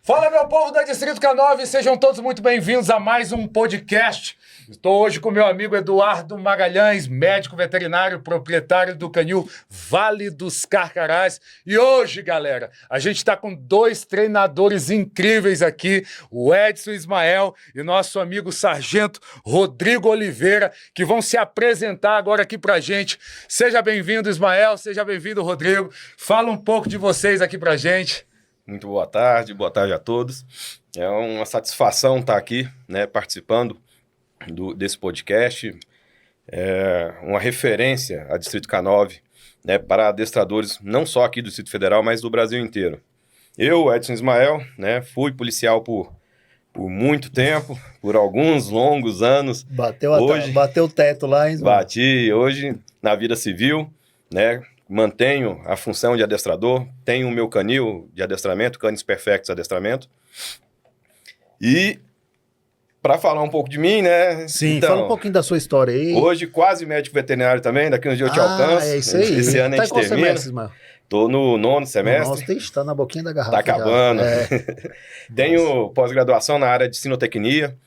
Fala, meu povo da Distrito K9, sejam todos muito bem-vindos a mais um podcast. Estou hoje com meu amigo Eduardo Magalhães, médico veterinário, proprietário do canil Vale dos Carcarás. E hoje, galera, a gente está com dois treinadores incríveis aqui, o Edson Ismael e nosso amigo Sargento Rodrigo Oliveira, que vão se apresentar agora aqui pra gente. Seja bem-vindo, Ismael, seja bem-vindo, Rodrigo. Fala um pouco de vocês aqui pra gente. Muito boa tarde a todos. É uma satisfação estar aqui, né, participando desse podcast. É uma referência a Distrito K9, né, para adestradores não só aqui do Distrito Federal, mas do Brasil inteiro. Eu, Edson Ismael, né, fui policial por muito tempo, por alguns longos anos. Bateu o teto lá, hein, Ismael? Bati hoje na vida civil, né? Mantenho a função de adestrador, tenho o meu canil de adestramento, Canis Perfectus Adestramento. E para falar um pouco de mim, né? Sim, então, fala um pouquinho da sua história aí. Hoje quase médico veterinário também, daqui uns dias eu te alcanço. É isso aí. Esse ano a gente termina. Semestre, Ismael? Tô no 9º semestre. Nossa, está na boquinha da garrafa. Tá acabando. Tenho pós-graduação na área de sinotecnia.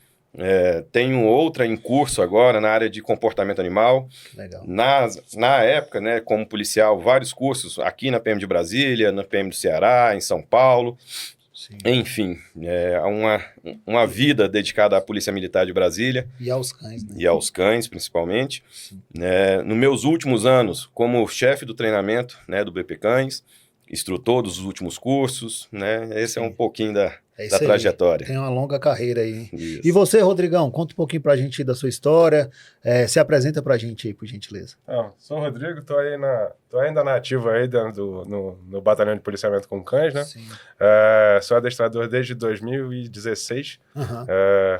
Tenho outra em curso agora na área de comportamento animal. Legal. Na época, né, como policial, vários cursos aqui na PM de Brasília, na PM do Ceará, em São Paulo. Sim. Enfim, uma vida dedicada à Polícia Militar de Brasília. E aos cães, né? E aos cães, principalmente. Nos meus últimos anos, como chefe do treinamento, né, do BP Cães, instrutor dos últimos cursos, né? Esse é um pouquinho da trajetória. Tem uma longa carreira aí. Isso. E você, Rodrigão, conta um pouquinho pra gente da sua história, se apresenta pra gente aí, por gentileza. Sou o Rodrigo, tô ainda na ativa aí no Batalhão de Policiamento com Cães, né? Sim. Sou adestrador desde 2016,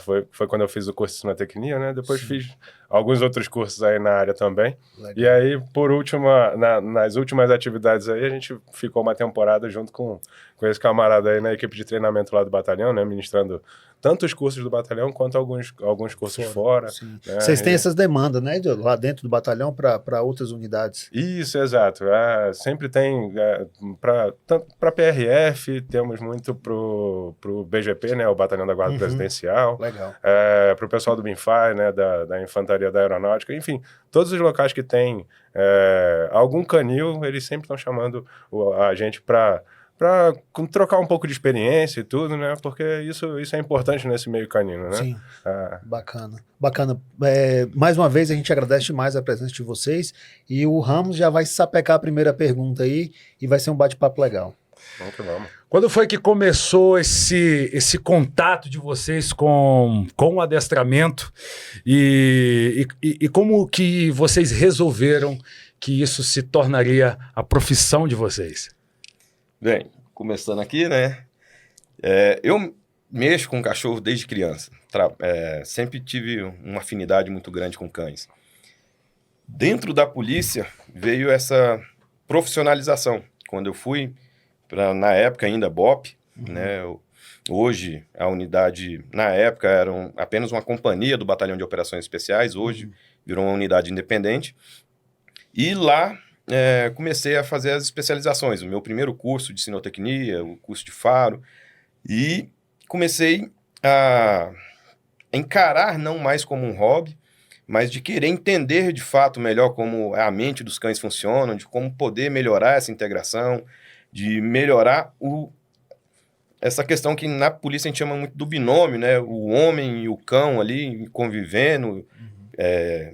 foi quando eu fiz o curso de sinotecnia, né? Depois fiz alguns outros cursos aí na área também. Legal. E aí, por último, nas últimas atividades aí, a gente ficou uma temporada junto com esse camarada aí na equipe de treinamento lá do batalhão, né? Ministrando tanto os cursos do batalhão quanto alguns cursos fora. Né? Vocês têm essas demandas, né? Lá dentro do batalhão para outras unidades. Isso, exato. Sempre tem para PRF, temos muito pro BGP, né? O Batalhão da Guarda Presidencial. Legal. Para o pessoal do BINFAI, né? Da Infantaria da Aeronáutica. Enfim, todos os locais que tem algum canil, eles sempre estão chamando a gente para trocar um pouco de experiência e tudo, né? Porque isso é importante nesse meio canino, né? Sim, bacana. Mais uma vez, a gente agradece demais a presença de vocês e o Ramos já vai sapecar a primeira pergunta aí e vai ser um bate-papo legal. Vamos. Quando foi que começou esse contato de vocês com o adestramento e como que vocês resolveram que isso se tornaria a profissão de vocês? Bem, começando aqui, né? Eu mexo com cachorro desde criança. Sempre tive uma afinidade muito grande com cães. Dentro da polícia veio essa profissionalização. Quando eu fui na época ainda BOP, né? Hoje a unidade, na época, era apenas uma companhia do Batalhão de Operações Especiais. Hoje virou uma unidade independente. E lá comecei a fazer as especializações, o meu primeiro curso de sinotecnia, o curso de faro, e comecei a encarar não mais como um hobby, mas de querer entender de fato melhor como a mente dos cães funciona, de como poder melhorar essa integração, de melhorar essa questão que na polícia a gente chama muito do binômio, né? O homem e o cão ali convivendo,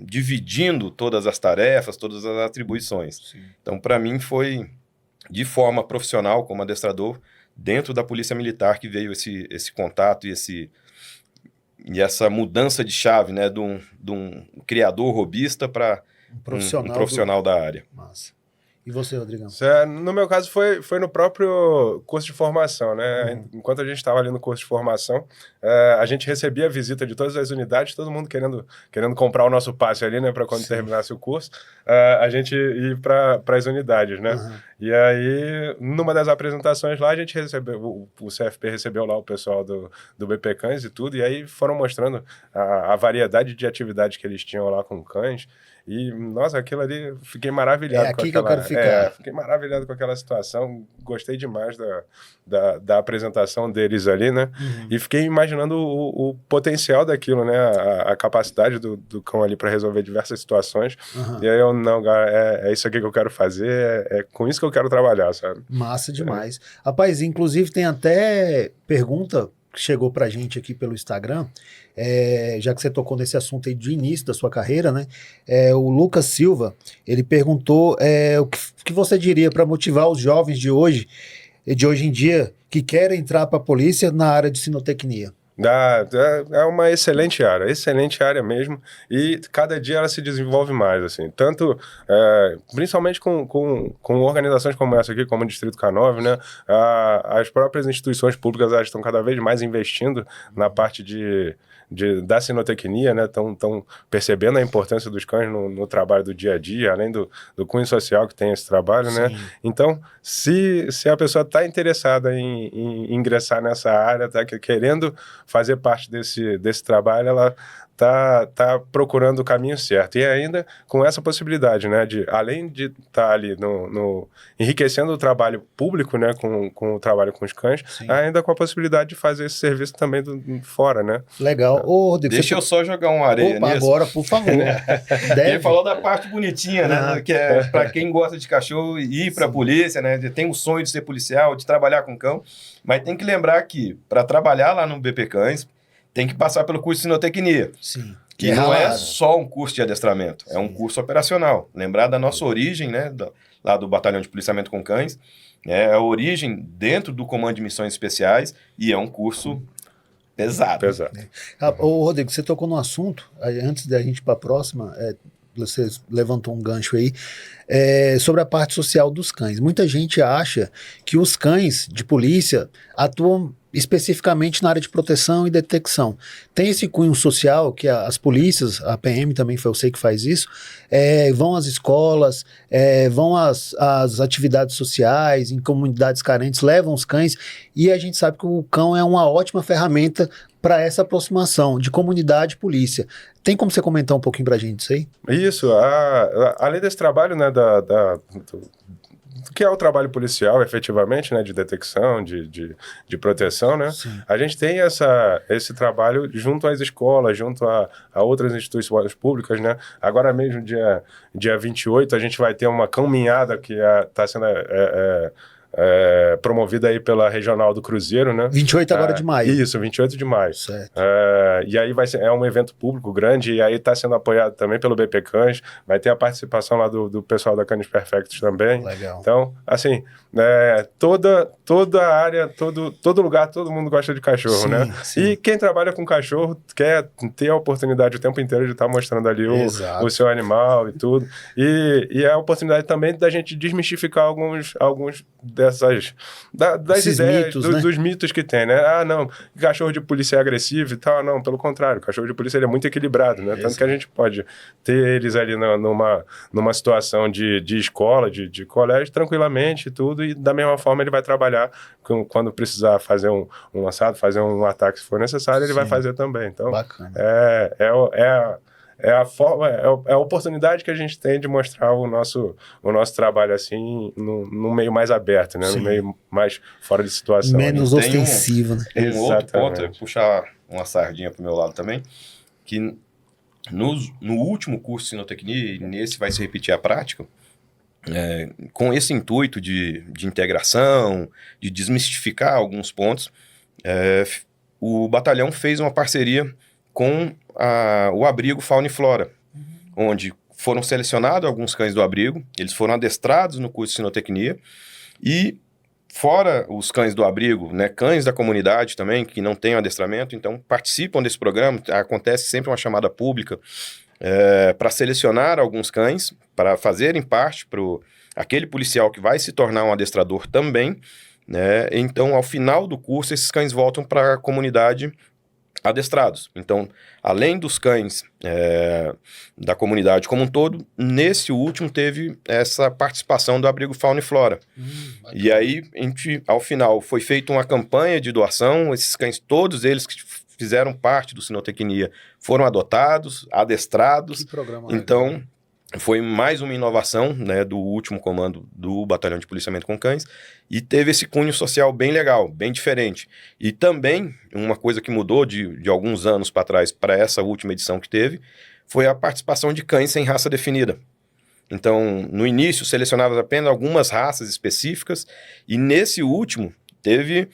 dividindo todas as tarefas, todas as atribuições. Sim. Então, para mim, foi de forma profissional, como adestrador, dentro da Polícia Militar que veio esse contato e essa mudança de chave, né, de um criador robista para um profissional da área. Massa. E você, Rodrigão? No meu caso, foi no próprio curso de formação, né? Enquanto a gente estava ali no curso de formação, a gente recebia a visita de todas as unidades, todo mundo querendo comprar o nosso passe ali, né? Para quando terminasse o curso, a gente ir para as unidades, né? E aí, numa das apresentações lá, a gente recebeu, o CFP recebeu lá o pessoal do BP Cães e tudo, e aí foram mostrando a variedade de atividades que eles tinham lá com cães. E, nossa, aquilo ali, fiquei maravilhado com aquela... que eu quero ficar. fiquei maravilhado com aquela situação, gostei demais da apresentação deles ali, né? E fiquei imaginando o potencial daquilo, né? A capacidade do cão ali para resolver diversas situações. E aí eu, não, é isso aqui que eu quero fazer, é com isso que eu quero trabalhar, sabe? Massa demais. Rapaz, inclusive tem até pergunta que chegou pra gente aqui pelo Instagram, já que você tocou nesse assunto aí de início da sua carreira, né? O Lucas Silva, ele perguntou o que você diria para motivar os jovens de hoje em dia que querem entrar para a polícia na área de sinotecnia. É uma excelente área mesmo, e cada dia ela se desenvolve mais, assim, tanto, principalmente com organizações como essa aqui, como o Distrito K9, né, as próprias instituições públicas elas estão cada vez mais investindo na parte da sinotecnia, né, estão percebendo a importância dos cães no trabalho do dia a dia, além do cunho social que tem esse trabalho, né, então, se a pessoa está interessada em ingressar nessa área, está querendo fazer parte desse trabalho, ela tá procurando o caminho certo. E ainda com essa possibilidade, né, de, além de estar ali enriquecendo o trabalho público, né, com o trabalho com os cães, ainda com a possibilidade de fazer esse serviço também fora, né. Legal. Ô, Rodrigo, deixa eu só jogar uma areia nisso. Agora, por favor. Ele falou da parte bonitinha, né, que é para quem gosta de cachorro ir para a polícia, né, tem um sonho de ser policial, de trabalhar com cão, mas tem que lembrar que para trabalhar lá no BP Cães, tem que passar pelo curso de sinotecnia. Sim. Que não é só um curso de adestramento, é um curso operacional. Lembrar da nossa origem, né, lá do Batalhão de Policiamento com Cães, é a origem dentro do Comando de Missões Especiais e é um curso pesado. Ô, Rodrigo, você tocou no assunto, antes da gente ir para a próxima, você levantou um gancho aí, sobre a parte social dos cães. Muita gente acha que os cães de polícia atuam especificamente na área de proteção e detecção. Tem esse cunho social que as polícias, a PM também eu sei que faz isso, vão às escolas, vão às atividades sociais, em comunidades carentes, levam os cães, e a gente sabe que o cão é uma ótima ferramenta para essa aproximação de comunidade e polícia. Tem como você comentar um pouquinho pra gente isso aí? Isso, além desse trabalho, né, que é o trabalho policial, efetivamente, né, de detecção, de proteção, né? Sim. A gente tem esse trabalho junto às escolas, junto a outras instituições públicas, né? Agora mesmo, dia 28, a gente vai ter uma caminhada que está sendo promovida aí pela Regional do Cruzeiro, né? 28 agora de maio. Isso, 28 de maio. Certo. E aí é um evento público grande, e aí está sendo apoiado também pelo BP Cães, vai ter a participação lá do pessoal da Canis Perfectos também. Legal. Então, assim, toda a área, todo lugar, todo mundo gosta de cachorro, né? Sim. E quem trabalha com cachorro quer ter a oportunidade o tempo inteiro de estar mostrando ali o seu animal e tudo. E é a oportunidade também da gente desmistificar alguns das ideias, mitos, né? dos mitos que tem, né? Ah, não, cachorro de polícia é agressivo e tal. Não, pelo contrário, cachorro de polícia ele é muito equilibrado, né? Tanto que a gente pode ter eles ali numa situação de escola, de colégio, tranquilamente e tudo, e da mesma forma ele vai trabalhar quando precisar fazer um assado, fazer um ataque se for necessário, ele vai fazer também. Então, bacana. É a oportunidade que a gente tem de mostrar o nosso trabalho assim no meio mais aberto, né? No meio mais fora de situação. Menos ostensivo, né? Tem um outro ponto, eu vou puxar uma sardinha pro meu lado também, que no último curso de sinotecnia, e nesse vai se repetir a prática, com esse intuito de integração, de desmistificar alguns pontos, o batalhão fez uma parceria com o abrigo Fauna e Flora, onde foram selecionados alguns cães do abrigo, eles foram adestrados no curso de sinotecnia, e fora os cães do abrigo, né, cães da comunidade também, que não têm adestramento, então participam desse programa, acontece sempre uma chamada pública para selecionar alguns cães, para fazerem parte para aquele policial que vai se tornar um adestrador também, né? Então, ao final do curso, esses cães voltam para a comunidade adestrados. Então, além dos cães da comunidade como um todo, nesse último teve essa participação do abrigo Fauna e Flora. E aí, ao final, foi feita uma campanha de doação, esses cães, todos eles que fizeram parte do Sinotecnia, foram adotados, adestrados. Que programa então, legal. Foi mais uma inovação, né, do último comando do Batalhão de Policiamento com Cães, e teve esse cunho social bem legal, bem diferente. E também, uma coisa que mudou de alguns anos para trás para essa última edição que teve, foi a participação de cães sem raça definida. Então, no início, selecionava apenas algumas raças específicas, e nesse último, teve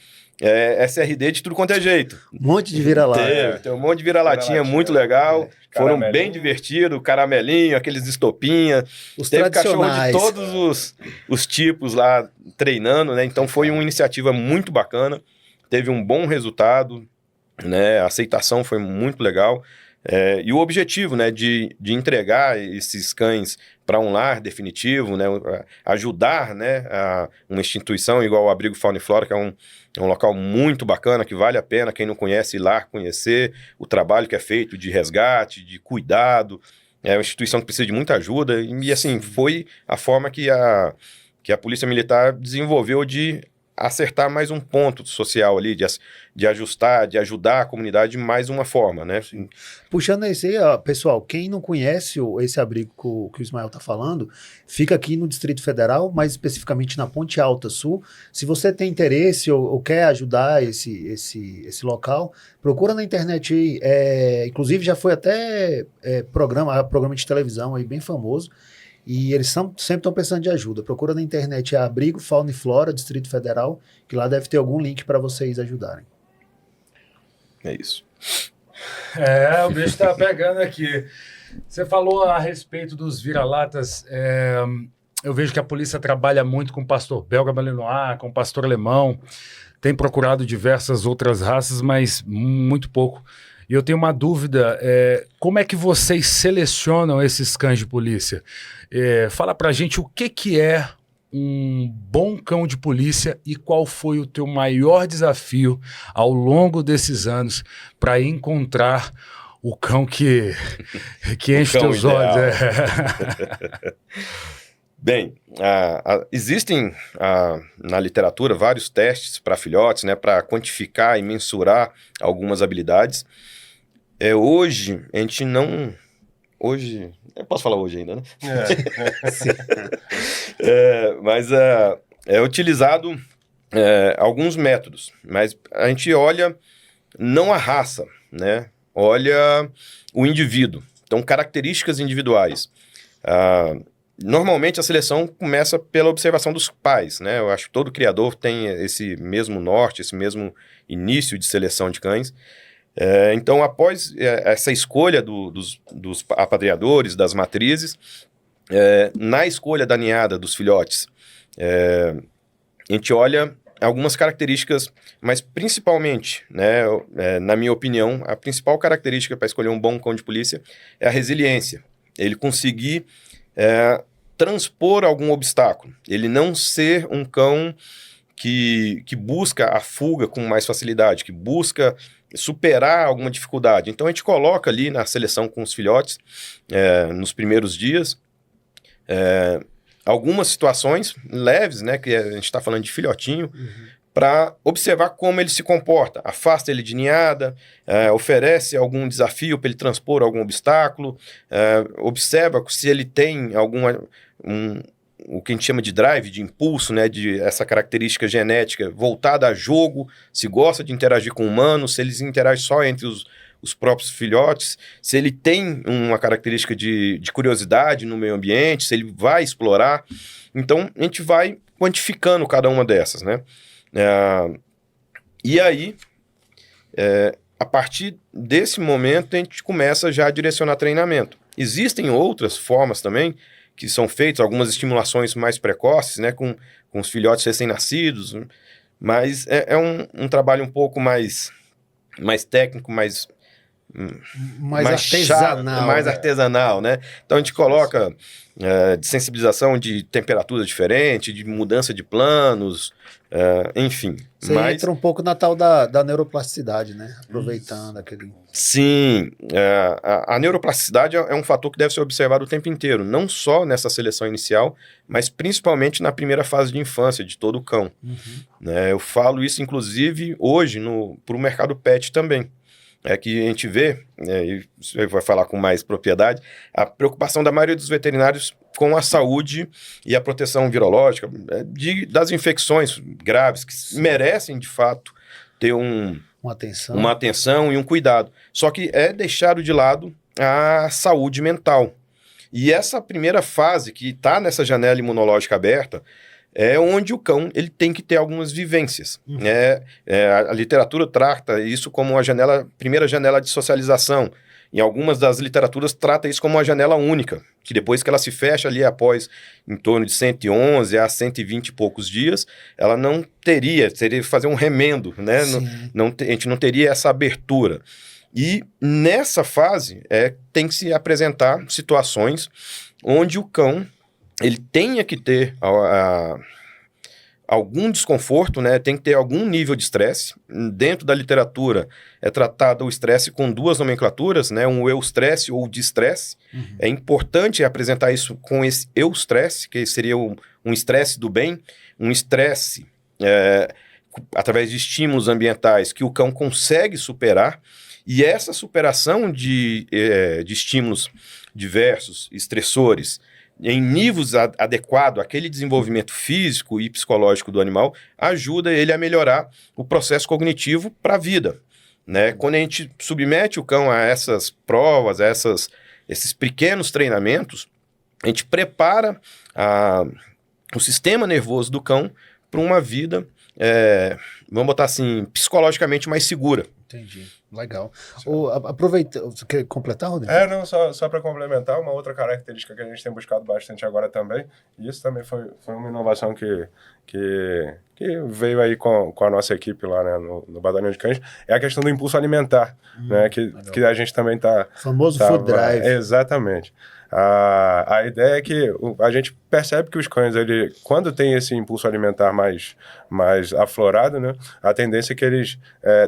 SRD de tudo quanto é jeito. Um monte de vira-lata. Tem um monte de vira-latinha muito legal. Foram bem divertidos, caramelinho, aqueles estopinha. Os Teve cachorro de tradicionais. todos os tipos lá treinando, né? Então foi uma iniciativa muito bacana. Teve um bom resultado, né? A aceitação foi muito legal. E o objetivo, né, de entregar esses cães para um lar definitivo, né, ajudar, né, uma instituição igual o Abrigo Fauna e Flora, que é um local muito bacana, que vale a pena, quem não conhece, ir lá conhecer o trabalho que é feito de resgate, de cuidado. É uma instituição que precisa de muita ajuda e assim, foi a forma que a Polícia Militar desenvolveu de acertar mais um ponto social ali, de ajustar, de ajudar a comunidade de mais uma forma, né? Puxando esse aí, ó, pessoal, quem não conhece esse abrigo que o Ismael tá falando, fica aqui no Distrito Federal, mais especificamente na Ponte Alta Sul. Se você tem interesse ou quer ajudar esse local, procura na internet aí, inclusive já foi até programa de televisão aí bem famoso, e eles sempre estão precisando de ajuda. Procura na internet Abrigo Fauna e Flora, Distrito Federal, que lá deve ter algum link para vocês ajudarem. É isso. O bicho tá pegando aqui. Você falou a respeito dos vira-latas. Eu vejo que a polícia trabalha muito com pastor belga malinois, com pastor alemão. Tem procurado diversas outras raças, mas muito pouco. E eu tenho uma dúvida, como é que vocês selecionam esses cães de polícia? Fala pra gente o que é um bom cão de polícia e qual foi o teu maior desafio ao longo desses anos para encontrar o cão que enche teus olhos. Bem, existem na literatura vários testes para filhotes, né, para quantificar e mensurar algumas habilidades. Hoje, a gente não... Hoje... Eu posso falar hoje ainda, né? Mas é utilizado alguns métodos, mas a gente olha não a raça, né? Olha o indivíduo. Então, características individuais. Normalmente, a seleção começa pela observação dos pais, né? Eu acho que todo criador tem esse mesmo norte, esse mesmo início de seleção de cães. Então, após essa escolha dos apadrinhadores, das matrizes, na escolha da ninhada dos filhotes, a gente olha algumas características, mas principalmente, né, na minha opinião, a principal característica para escolher um bom cão de polícia é a resiliência. Ele conseguir transpor algum obstáculo, ele não ser um cão que busca a fuga com mais facilidade, que busca superar alguma dificuldade. Então, a gente coloca ali na seleção com os filhotes, nos primeiros dias, algumas situações leves, né, que a gente está falando de filhotinho, para observar como ele se comporta. Afasta ele de ninhada, oferece algum desafio para ele transpor algum obstáculo, observa se ele tem o que a gente chama de drive, de impulso, né, de essa característica genética voltada a jogo, se gosta de interagir com humanos, se eles interagem só entre os próprios filhotes, se ele tem uma característica de curiosidade no meio ambiente, se ele vai explorar. Então, a gente vai quantificando cada uma dessas, né? E aí, a partir desse momento, a gente começa já a direcionar treinamento. Existem outras formas também, que são feitas, algumas estimulações mais precoces, né, com os filhotes recém-nascidos, mas é um trabalho um pouco mais técnico, mais artesanal. Chato, mais artesanal, né? Então a gente coloca de sensibilização de temperatura diferente, de mudança de planos, enfim. Você entra um pouco na tal da neuroplasticidade, né? Aproveitando aquele... Sim, a neuroplasticidade é um fator que deve ser observado o tempo inteiro, não só nessa seleção inicial, mas principalmente na primeira fase de infância de todo cão. Né? Eu falo isso, inclusive, hoje para o mercado pet também. É que a gente vê, e você vai falar com mais propriedade, a preocupação da maioria dos veterinários com a saúde e a proteção virológica das infecções graves, que merecem, de fato, ter uma atenção e um cuidado. Só que é deixado de lado a saúde mental. E essa primeira fase, que está nessa janela imunológica aberta, é onde o cão ele tem que ter algumas vivências. A literatura trata isso como primeira janela de socialização. Em algumas das literaturas trata isso como uma janela única, que depois que ela se fecha ali após em torno de 111 a 120 e poucos dias, ela não teria que fazer um remendo, né? A gente não teria essa abertura. E nessa fase tem que se apresentar situações onde o cão ele tenha que ter algum desconforto, né? Tem que ter algum nível de estresse. Dentro da literatura é tratado o estresse com duas nomenclaturas, né? Um eustresse ou distresse. É importante apresentar isso com esse eustresse, que seria um estresse do bem, um estresse através de estímulos ambientais que o cão consegue superar. E essa superação de estímulos diversos, estressores, em níveis adequados àquele desenvolvimento físico e psicológico do animal, ajuda ele a melhorar o processo cognitivo para a vida. Né? Quando a gente submete o cão a essas provas, esses pequenos treinamentos, a gente prepara o sistema nervoso do cão para uma vida, vamos botar assim, psicologicamente mais segura. Entendi. Legal. Aproveita, você quer completar, Rodrigo? Não, só para complementar, uma outra característica que a gente tem buscado bastante agora também, e isso também foi uma inovação que veio aí com a nossa equipe lá, né, no Batalhão de Cães, é a questão do impulso alimentar, né, que a gente também está... Famoso food drive. Exatamente. A ideia é que a gente percebe que os cães, quando tem esse impulso alimentar mais aflorado, né, a tendência é que eles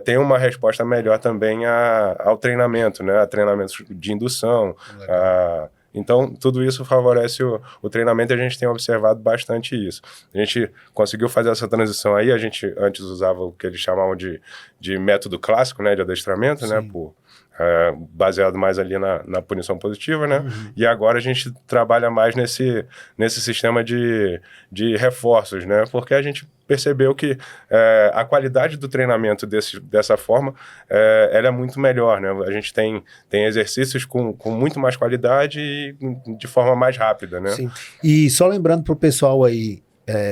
tenham uma resposta melhor também ao treinamento, né, a treinamentos de indução. Então, tudo isso favorece o treinamento e a gente tem observado bastante isso. A gente conseguiu fazer essa transição aí, a gente antes usava o que eles chamavam de método clássico, né, de adestramento, né, baseado mais ali na punição positiva, né? E agora a gente trabalha mais nesse sistema de reforços, né? Porque a gente percebeu que a qualidade do treinamento dessa forma ela é muito melhor, né? A gente tem exercícios com muito mais qualidade e de forma mais rápida, né? Sim. E só lembrando para o pessoal aí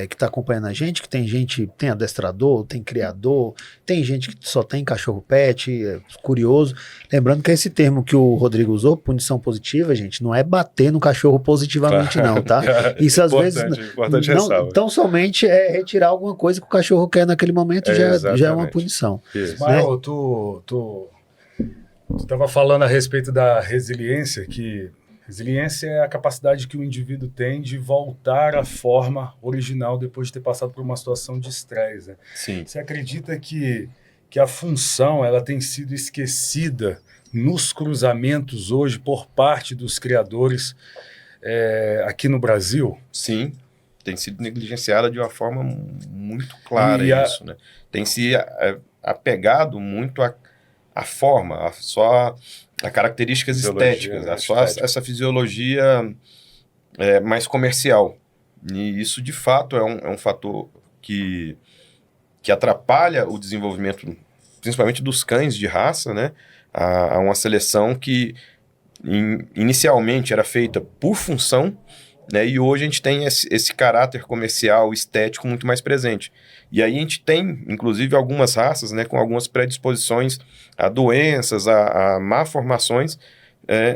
que está acompanhando a gente, que tem adestrador, tem criador, tem gente que só tem cachorro pet, curioso. Lembrando que esse termo que o Rodrigo usou, punição positiva, gente, não é bater no cachorro positivamente não, tá? Isso às vezes não tão somente é retirar alguma coisa que o cachorro quer naquele momento, já é uma punição. Ismael, tu estava falando a respeito da resiliência, que resiliência é a capacidade que o indivíduo tem de voltar à forma original depois de ter passado por uma situação de estresse. Né? Sim. Você acredita que a função ela tem sido esquecida nos cruzamentos hoje por parte dos criadores aqui no Brasil? Sim, tem sido negligenciada de uma forma muito clara isso, né? Tem se apegado muito à forma, só a características estéticas, essa fisiologia mais comercial. E isso, de fato, é um fator que atrapalha o desenvolvimento, principalmente dos cães de raça, né? A uma seleção que inicialmente era feita por função, né? E hoje a gente tem esse caráter comercial, estético muito mais presente. E aí a gente tem, inclusive, algumas raças, né, com algumas predisposições a doenças, a malformações,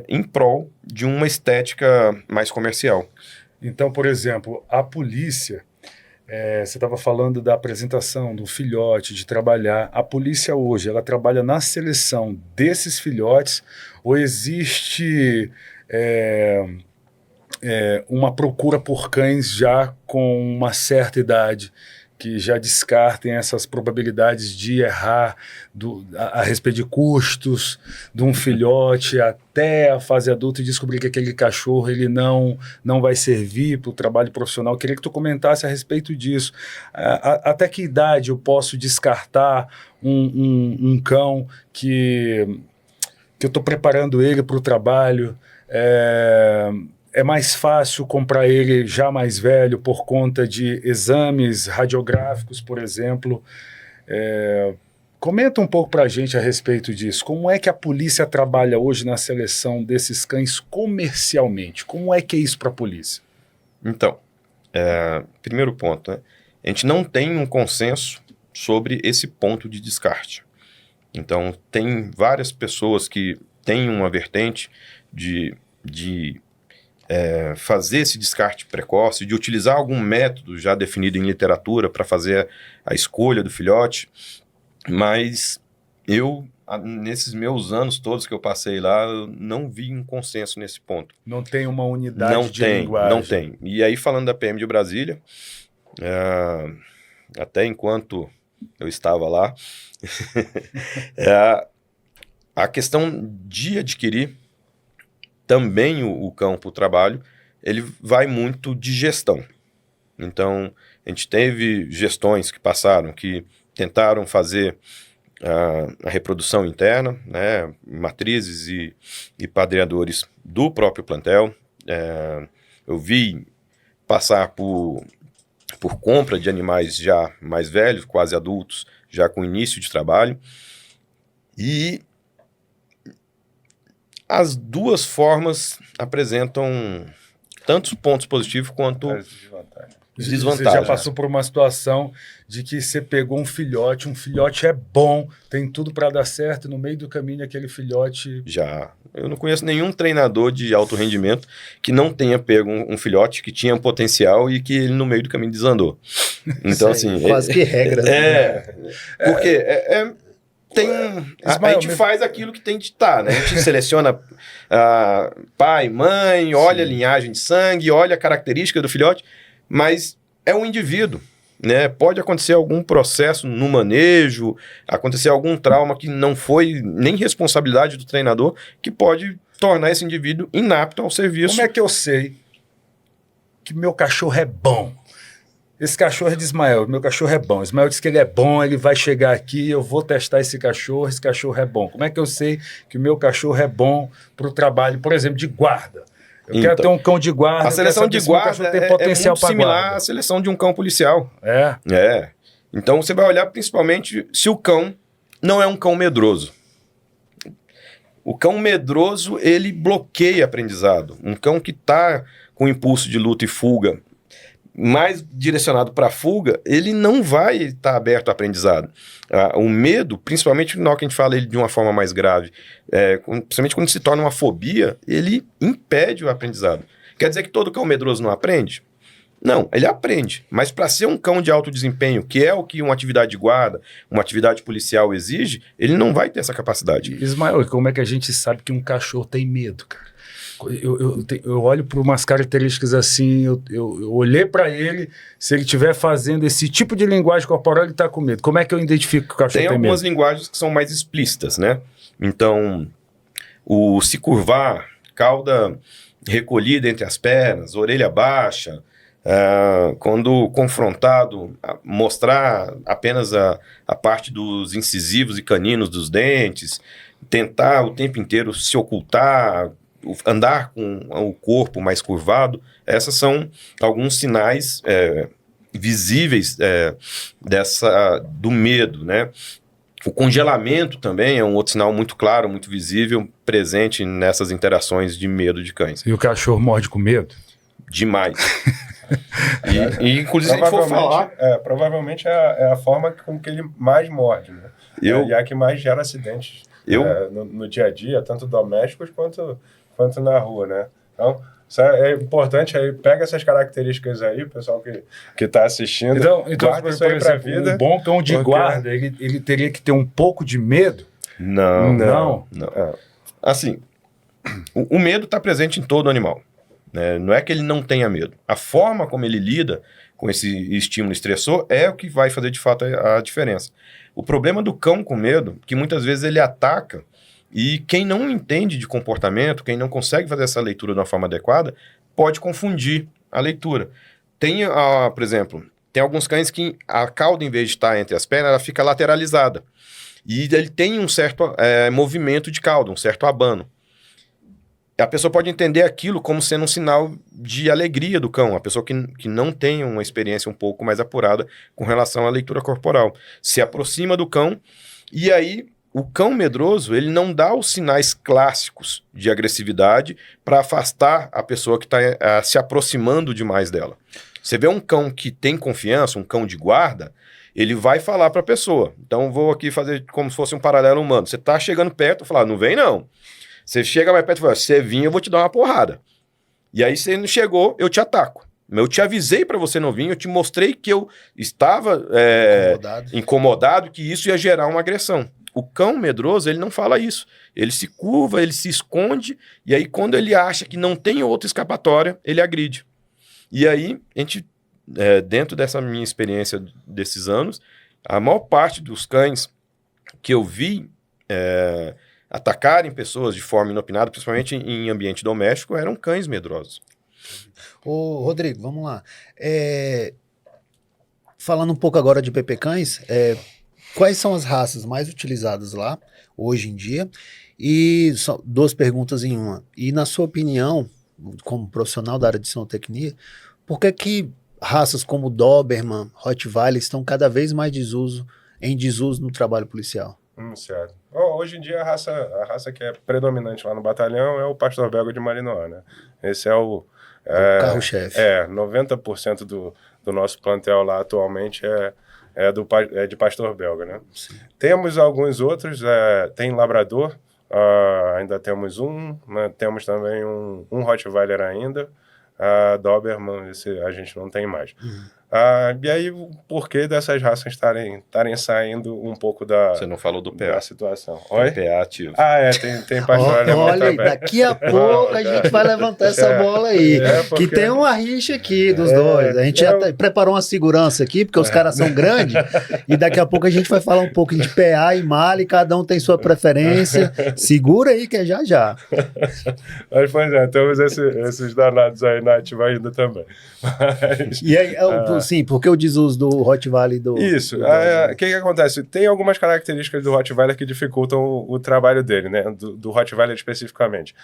em prol de uma estética mais comercial. Então, por exemplo, a polícia, você estava falando da apresentação do filhote, de trabalhar. A polícia hoje, ela trabalha na seleção desses filhotes ou existe uma procura por cães já com uma certa idade que já descartem essas probabilidades de errar a respeito de custos de um filhote até a fase adulta e descobrir que aquele cachorro ele não vai servir para o trabalho profissional. Eu queria que tu comentasse a respeito disso. Até que idade eu posso descartar um cão que eu estou preparando ele para o trabalho? É mais fácil comprar ele já mais velho por conta de exames radiográficos, por exemplo. Comenta um pouco para a gente a respeito disso. Como é que a polícia trabalha hoje na seleção desses cães comercialmente? Como é que é isso para a polícia? Então, primeiro ponto, né? A gente não tem um consenso sobre esse ponto de descarte. Então, tem várias pessoas que têm uma vertente de fazer esse descarte precoce, de utilizar algum método já definido em literatura para fazer a escolha do filhote, mas eu, nesses meus anos todos que eu passei lá, eu não vi um consenso nesse ponto. Não tem uma unidade de linguagem. Não tem. E aí, falando da PM de Brasília, até enquanto eu estava lá, a questão de adquirir também o cão para o trabalho, ele vai muito de gestão. Então, a gente teve gestões que passaram, que tentaram fazer a reprodução interna, né, matrizes e padreadores do próprio plantel. Eu vi passar por compra de animais já mais velhos, quase adultos, já com início de trabalho. E as duas formas apresentam tantos pontos positivos quanto desvantagens. Você já passou por uma situação de que você pegou um filhote é bom, tem tudo para dar certo, e no meio do caminho aquele filhote... Já. Eu não conheço nenhum treinador de alto rendimento que não tenha pego um filhote que tinha potencial e que ele no meio do caminho desandou. Então, assim... Quase que regra. Porque a gente faz aquilo que tem de estar, né? A gente seleciona pai, mãe, olha a linhagem de sangue, olha a característica do filhote, mas é um indivíduo, né? Pode acontecer algum processo no manejo, acontecer algum trauma que não foi nem responsabilidade do treinador, que pode tornar esse indivíduo inapto ao serviço. Como é que eu sei que meu cachorro é bom? Esse cachorro é de Ismael, meu cachorro é bom. Ismael disse que ele é bom, ele vai chegar aqui, eu vou testar esse cachorro é bom. Como é que eu sei que o meu cachorro é bom para o trabalho, por exemplo, de guarda? Eu quero ter um cão de guarda. A seleção de guarda tem potencial muito similar à seleção de um cão policial. É. Então você vai olhar principalmente se o cão não é um cão medroso. O cão medroso, ele bloqueia aprendizado. Um cão que está com impulso de luta e fuga mais direcionado para a fuga, ele não vai estar aberto ao aprendizado. O medo, principalmente na hora que a gente fala ele de uma forma mais grave, principalmente quando se torna uma fobia, ele impede o aprendizado. Quer dizer que todo cão medroso não aprende? Não, ele aprende. Mas para ser um cão de alto desempenho, que é o que uma atividade de guarda, uma atividade policial exige, ele não vai ter essa capacidade. Ismael, como é que a gente sabe que um cachorro tem medo, cara? Eu olho por umas características assim, eu olhei para ele, se ele estiver fazendo esse tipo de linguagem corporal, ele está com medo. Como é que eu identifico que o cachorro tem medo? Tem algumas linguagens que são mais explícitas, né? Então, o se curvar, cauda recolhida entre as pernas, orelha baixa, quando confrontado, mostrar apenas a parte dos incisivos e caninos dos dentes, tentar o tempo inteiro se ocultar, andar com o corpo mais curvado, essas são alguns sinais visíveis do medo, né? O congelamento também é um outro sinal muito claro, muito visível, presente nessas interações de medo de cães. E o cachorro morde com medo? Demais. e inclusive, se a gente for falar... provavelmente é a forma com que ele mais morde, né? E a que mais gera acidentes no dia a dia, tanto domésticos quanto na rua, né? Então, isso é importante, aí pega essas características aí, o pessoal que está assistindo, então guarda isso aí pra vida. Um bom cão de guarda, ele teria que ter um pouco de medo? Não. Assim, o medo está presente em todo animal, né? Não é que ele não tenha medo. A forma como ele lida com esse estímulo estressor, é o que vai fazer de fato a diferença. O problema do cão com medo, que muitas vezes ele ataca, e quem não entende de comportamento, quem não consegue fazer essa leitura de uma forma adequada, pode confundir a leitura. Tem, por exemplo, tem alguns cães que a cauda, em vez de estar entre as pernas, ela fica lateralizada. E ele tem um certo movimento de cauda, um certo abano. A pessoa pode entender aquilo como sendo um sinal de alegria do cão, a pessoa que não tem uma experiência um pouco mais apurada com relação à leitura corporal. Se aproxima do cão e aí o cão medroso ele não dá os sinais clássicos de agressividade para afastar a pessoa que está se aproximando demais dela. Você vê um cão que tem confiança, um cão de guarda, ele vai falar para a pessoa. Então vou aqui fazer como se fosse um paralelo humano. Você está chegando perto, falar, não vem não. Você chega mais perto e fala, se você vir, eu vou te dar uma porrada. E aí, se não chegou, eu te ataco. Eu te avisei para você não vir, eu te mostrei que eu estava incomodado, que isso ia gerar uma agressão. O cão medroso, ele não fala isso. Ele se curva, ele se esconde, e aí quando ele acha que não tem outra escapatória, ele agride. E aí, a gente, dentro dessa minha experiência desses anos, a maior parte dos cães que eu vi atacarem pessoas de forma inopinada, principalmente em ambiente doméstico, eram cães medrosos. Ô, Rodrigo, vamos lá. Falando um pouco agora de PP Cães, quais são as raças mais utilizadas lá, hoje em dia? E só 2 perguntas em uma. E na sua opinião, como profissional da área de zootecnia, por que raças como Doberman, Rottweiler estão cada vez mais em desuso no trabalho policial? Certo. Hoje em dia, a raça que é predominante lá no batalhão é o pastor belga de Malinois, né? Esse é o carro-chefe. 90% do nosso plantel lá atualmente é de pastor belga, né? Sim. Temos alguns outros, tem labrador, ainda temos né? Temos também um Rottweiler ainda, Doberman, esse a gente não tem mais. E aí, o porquê dessas raças estarem saindo um pouco Você não falou do PA. Da situação. Oi? Tem PA ativo. Tem pastor alemão olha, também. daqui a pouco a gente vai levantar essa bola aí. Que tem uma rixa aqui dos dois. A gente já preparou uma segurança aqui, porque os caras são grandes, e daqui a pouco a gente vai falar um pouco de PA e Mali, cada um tem sua preferência. Segura aí que é já. Mas, pois temos esses danados aí na ativa ainda também. E aí, sim, porque o desuso do Rottweiler e do... Isso. O que acontece? Tem algumas características do Rottweiler que dificultam o trabalho dele, né? Do Rottweiler especificamente.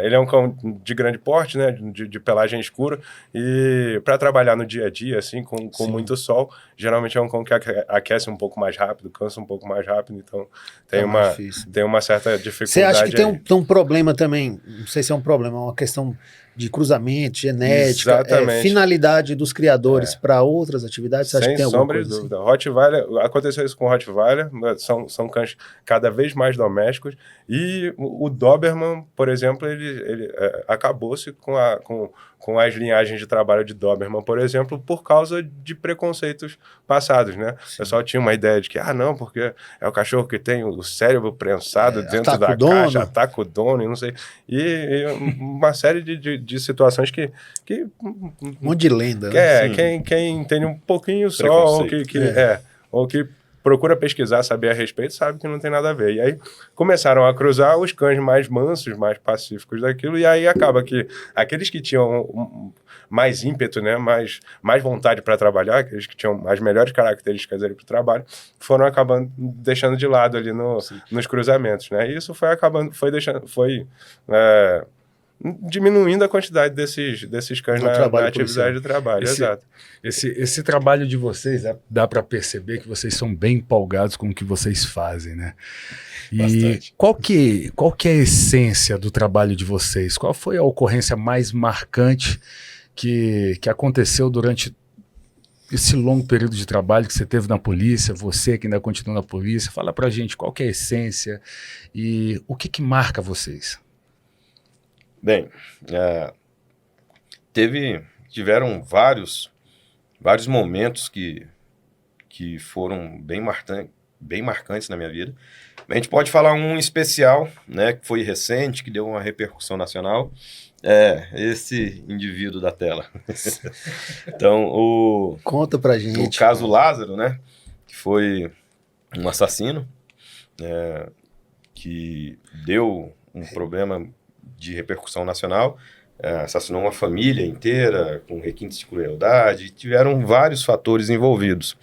Ele é um cão de grande porte, né? De pelagem escura. E para trabalhar no dia a dia, assim, com muito sol, geralmente é um cão que aquece um pouco mais rápido, cansa um pouco mais rápido. Então, tem uma certa dificuldade. Você acha que tem um problema também? Não sei se é um problema, é uma questão de cruzamento, genética, finalidade dos criadores para outras atividades? Você acha que tem alguma coisa? Sem sombra de dúvida. Rottweiler, aconteceu isso com o Rottweiler, são cães cada vez mais domésticos, e o Doberman, por exemplo, ele acabou-se com as linhagens de trabalho de Doberman, por exemplo, por causa de preconceitos passados, né? Sim. O pessoal tinha uma ideia de que, não, porque é o cachorro que tem o cérebro prensado dentro da caixa, ataca o dono, e não sei. E uma série de situações que um monte de lenda, né? Quem entende um pouquinho só, ou que procura pesquisar, saber a respeito, sabe que não tem nada a ver. E aí começaram a cruzar os cães mais mansos, mais pacíficos daquilo, e aí acaba que aqueles que tinham mais ímpeto, né, mais vontade para trabalhar, aqueles que tinham as melhores características ali para o trabalho, foram acabando deixando de lado ali nos cruzamentos, né? E isso foi diminuindo a quantidade desses cães na atividade de trabalho. Exato. Esse trabalho de vocês, dá para perceber que vocês são bem empolgados com o que vocês fazem, né? E bastante. Qual que é a essência do trabalho de vocês? Qual foi a ocorrência mais marcante que aconteceu durante esse longo período de trabalho que você teve na polícia, você que ainda continua na polícia? Fala pra gente qual que é a essência e o que marca vocês? Bem, tiveram vários momentos que foram bem marcantes na minha vida. A gente pode falar um especial, né, que foi recente, que deu uma repercussão nacional, Esse indivíduo da tela. Então, Conta pra gente. o caso Lázaro, né? Que foi um assassino que deu um problema de repercussão nacional, assassinou uma família inteira com requintes de crueldade, tiveram vários fatores envolvidos,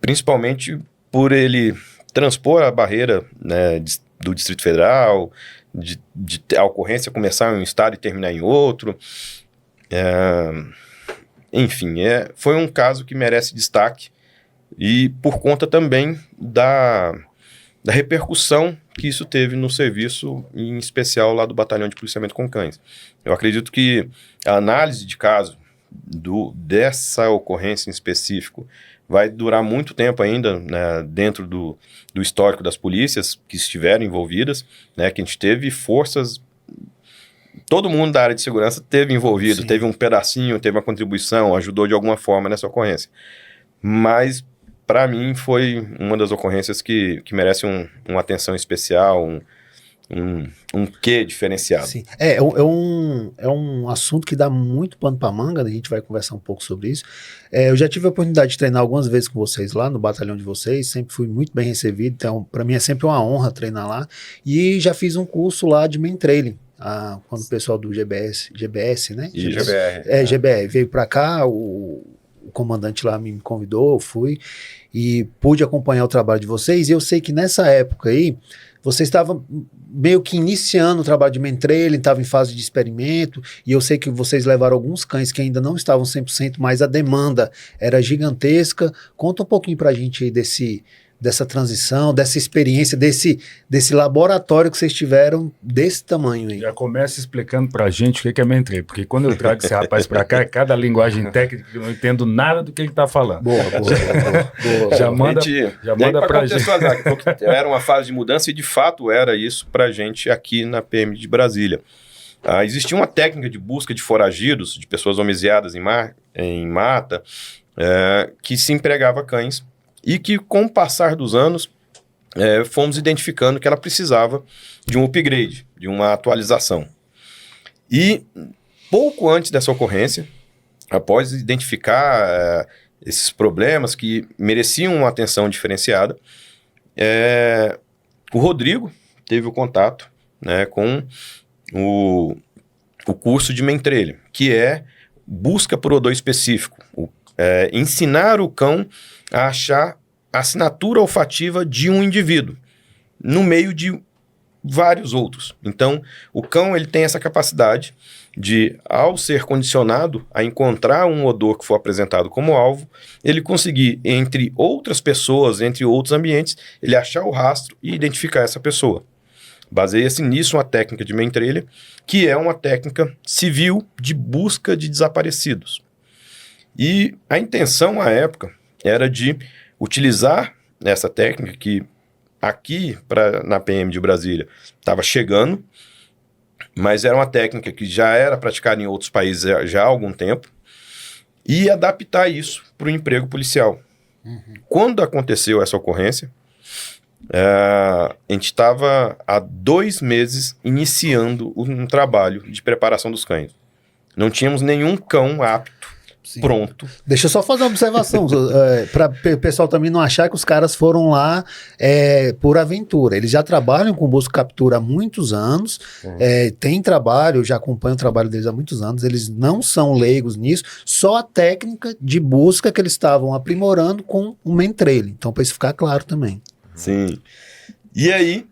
principalmente por ele transpor a barreira, né, do Distrito Federal, de a ocorrência começar em um estado e terminar em outro. Enfim, foi um caso que merece destaque e por conta também da repercussão que isso teve no serviço, em especial lá do Batalhão de Policiamento com Cães. Eu acredito que a análise de caso dessa ocorrência em específico vai durar muito tempo ainda, né, dentro do histórico das polícias que estiveram envolvidas, né, que a gente teve forças, todo mundo da área de segurança teve envolvido, teve um pedacinho, teve uma contribuição, ajudou de alguma forma nessa ocorrência. Mas, para mim, foi uma das ocorrências que merece uma atenção especial, um quê diferenciado. Sim. É um assunto que dá muito pano para manga, a gente vai conversar um pouco sobre isso. Eu já tive a oportunidade de treinar algumas vezes com vocês lá no batalhão de vocês, sempre fui muito bem recebido, então para mim é sempre uma honra treinar lá. E já fiz um curso lá de main trailing, quando o pessoal do GBS, né? GBR. GBR veio para cá, o comandante lá me convidou, eu fui e pude acompanhar o trabalho de vocês. E eu sei que nessa época aí, vocês estavam meio que iniciando o trabalho de main trailing, estavam em fase de experimento, e eu sei que vocês levaram alguns cães que ainda não estavam 100%, mas a demanda era gigantesca. Conta um pouquinho pra gente aí dessa transição, dessa experiência, desse laboratório que vocês tiveram desse tamanho aí. Já começa explicando pra gente o que é main trailing, porque quando eu trago esse rapaz pra cá, cada linguagem técnica que eu não entendo nada do que ele tá falando. Boa. Já manda pra gente. Era uma fase de mudança e de fato era isso pra gente aqui na PM de Brasília. Existia uma técnica de busca de foragidos, de pessoas homiziadas em mata, que se empregava cães e que, com o passar dos anos, fomos identificando que ela precisava de um upgrade, de uma atualização. E pouco antes dessa ocorrência, após identificar esses problemas que mereciam uma atenção diferenciada, o Rodrigo teve o contato, né, com o curso de main trailing, que é busca por odor específico, ensinar o cão a achar a assinatura olfativa de um indivíduo no meio de vários outros. Então, o cão ele tem essa capacidade de, ao ser condicionado a encontrar um odor que for apresentado como alvo, ele conseguir, entre outras pessoas, entre outros ambientes, ele achar o rastro e identificar essa pessoa. Baseia-se nisso uma técnica de main trailer, que é uma técnica civil de busca de desaparecidos. E a intenção, à época, era de utilizar essa técnica que aqui na PM de Brasília estava chegando, mas era uma técnica que já era praticada em outros países já há algum tempo, e adaptar isso para o emprego policial. Quando aconteceu essa ocorrência, a gente estava há 2 meses iniciando um trabalho de preparação dos cães. Não tínhamos nenhum cão apto, pronto. Deixa eu só fazer uma observação, para o pessoal também não achar que os caras foram lá por aventura. Eles já trabalham com busca e captura há muitos anos, tem trabalho, eu já acompanho o trabalho deles há muitos anos, eles não são leigos nisso, só a técnica de busca que eles estavam aprimorando com o main trailing. Então, para isso ficar claro também. Sim. E aí,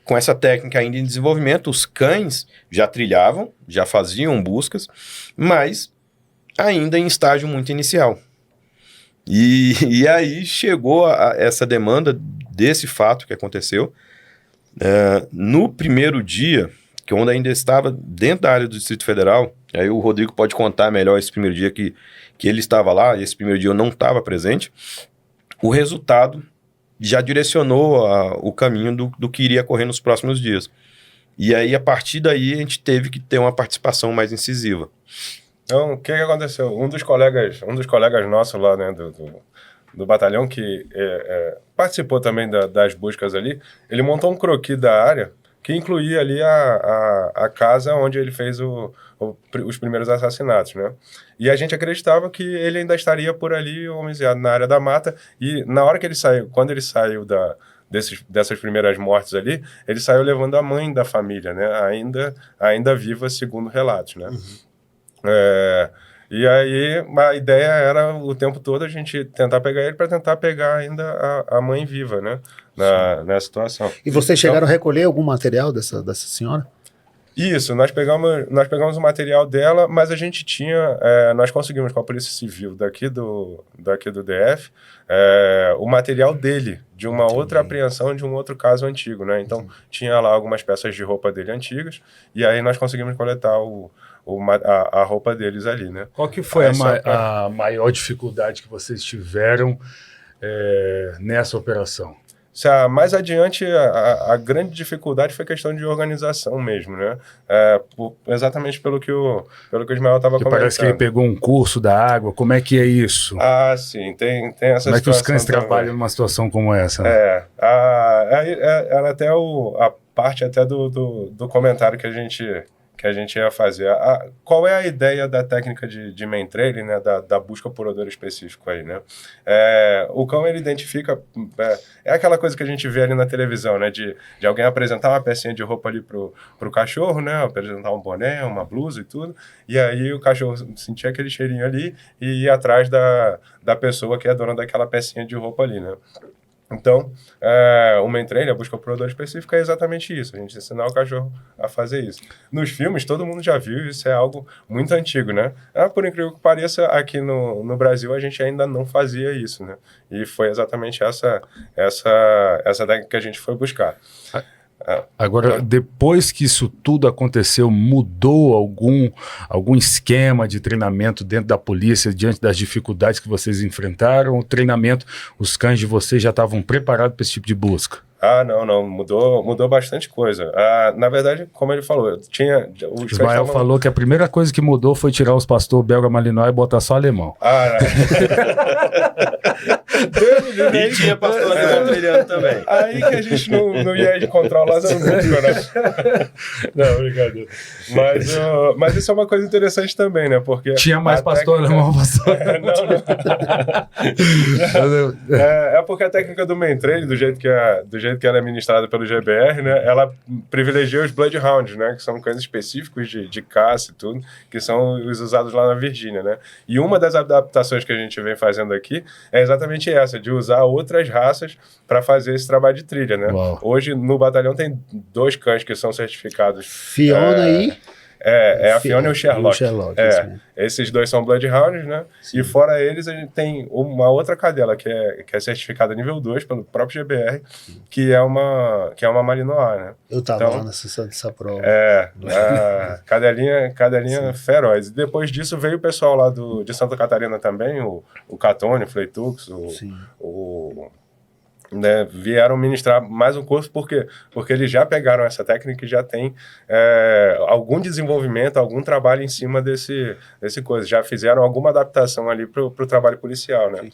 com essa técnica ainda em desenvolvimento, os cães já trilhavam, já faziam buscas, mas ainda em estágio muito inicial. E aí chegou essa demanda desse fato que aconteceu. No primeiro dia, que eu ainda estava dentro da área do Distrito Federal, aí o Rodrigo pode contar melhor esse primeiro dia que ele estava lá, e esse primeiro dia eu não estava presente, o resultado já direcionou o caminho do que iria ocorrer nos próximos dias. E aí, a partir daí, a gente teve que ter uma participação mais incisiva. Então, o que aconteceu? Um dos colegas nossos lá, né, do batalhão, que participou também das buscas ali, ele montou um croquis da área que incluía ali a casa onde ele fez os primeiros assassinatos, né? E a gente acreditava que ele ainda estaria por ali, homiziado, na área da mata, e na hora que ele saiu, quando ele saiu dessas primeiras mortes ali, ele saiu levando a mãe da família, né? Ainda viva, segundo relatos, né? E aí a ideia era o tempo todo a gente tentar pegar ele para tentar pegar ainda a mãe viva, né? Na situação. E vocês chegaram a recolher algum material dessa senhora? Isso, nós pegamos o material dela, mas a gente nós conseguimos com a Polícia Civil daqui do DF o material dele, de uma outra apreensão de um outro caso antigo, né? Então tinha lá algumas peças de roupa dele antigas, e aí nós conseguimos coletar a roupa deles ali, né? Qual que foi a maior dificuldade que vocês tiveram nessa operação? Mais adiante, a grande dificuldade foi a questão de organização mesmo, né? Exatamente pelo que o Ismael estava comentando. Parece que ele pegou um curso da água, como é que é isso? Ah, sim, tem essa situação. Como é que os cães trabalham numa situação como essa? Né? Era até a parte até do comentário que a gente ia fazer. Qual é a ideia da técnica de main trailing, né, da busca por odor específico aí, né? O cão, ele identifica... É aquela coisa que a gente vê ali na televisão, né, de alguém apresentar uma pecinha de roupa ali pro cachorro, né, apresentar um boné, uma blusa e tudo, e aí o cachorro sentia aquele cheirinho ali e ia atrás da pessoa que é dona daquela pecinha de roupa ali, né? Então, o main trailing, a busca por odor específica, é exatamente isso. A gente ensinar o cachorro a fazer isso. Nos filmes, todo mundo já viu, isso é algo muito antigo, né? Por incrível que pareça, aqui no Brasil, a gente ainda não fazia isso, né? E foi exatamente essa técnica que a gente foi buscar. Agora, depois que isso tudo aconteceu, mudou algum esquema de treinamento dentro da polícia, diante das dificuldades que vocês enfrentaram? O treinamento, os cães de vocês já estavam preparados para esse tipo de busca? Não, mudou bastante coisa. Na verdade, como ele falou, o Ismael falou que a primeira coisa que mudou foi tirar os pastor belga Malinois e botar só alemão. E tinha pastor alemão treinando também. Aí que a gente não ia encontrar o Lázaro nunca, né? Não, brincadeira. Mas isso é uma coisa interessante também, né? Porque tinha mais pastor alemão, pastor. Não. Porque a técnica do main training, do jeito que ela é ministrada pelo GBR, né, ela privilegia os Bloodhounds, né, que são cães específicos de caça e tudo, que são os usados lá na Virgínia, né, e uma das adaptações que a gente vem fazendo aqui é exatamente essa, de usar outras raças para fazer esse trabalho de trilha, né. Uau. Hoje no batalhão tem 2 cães que são certificados. Fiona e... a Fiona e o Sherlock. Esses 2 são Bloodhounds, né? Sim. E fora eles, a gente tem uma outra cadela que é certificada nível 2 pelo próprio GBR, que é uma Malinois, né? Eu tava lá nessa prova. Cadelinha feroz. E depois disso veio o pessoal lá de Santa Catarina também, o Catone, o Fleitux, né, vieram ministrar mais um curso, porque eles já pegaram essa técnica e já tem algum desenvolvimento, algum trabalho em cima desse coisa, já fizeram alguma adaptação ali pro trabalho policial, né,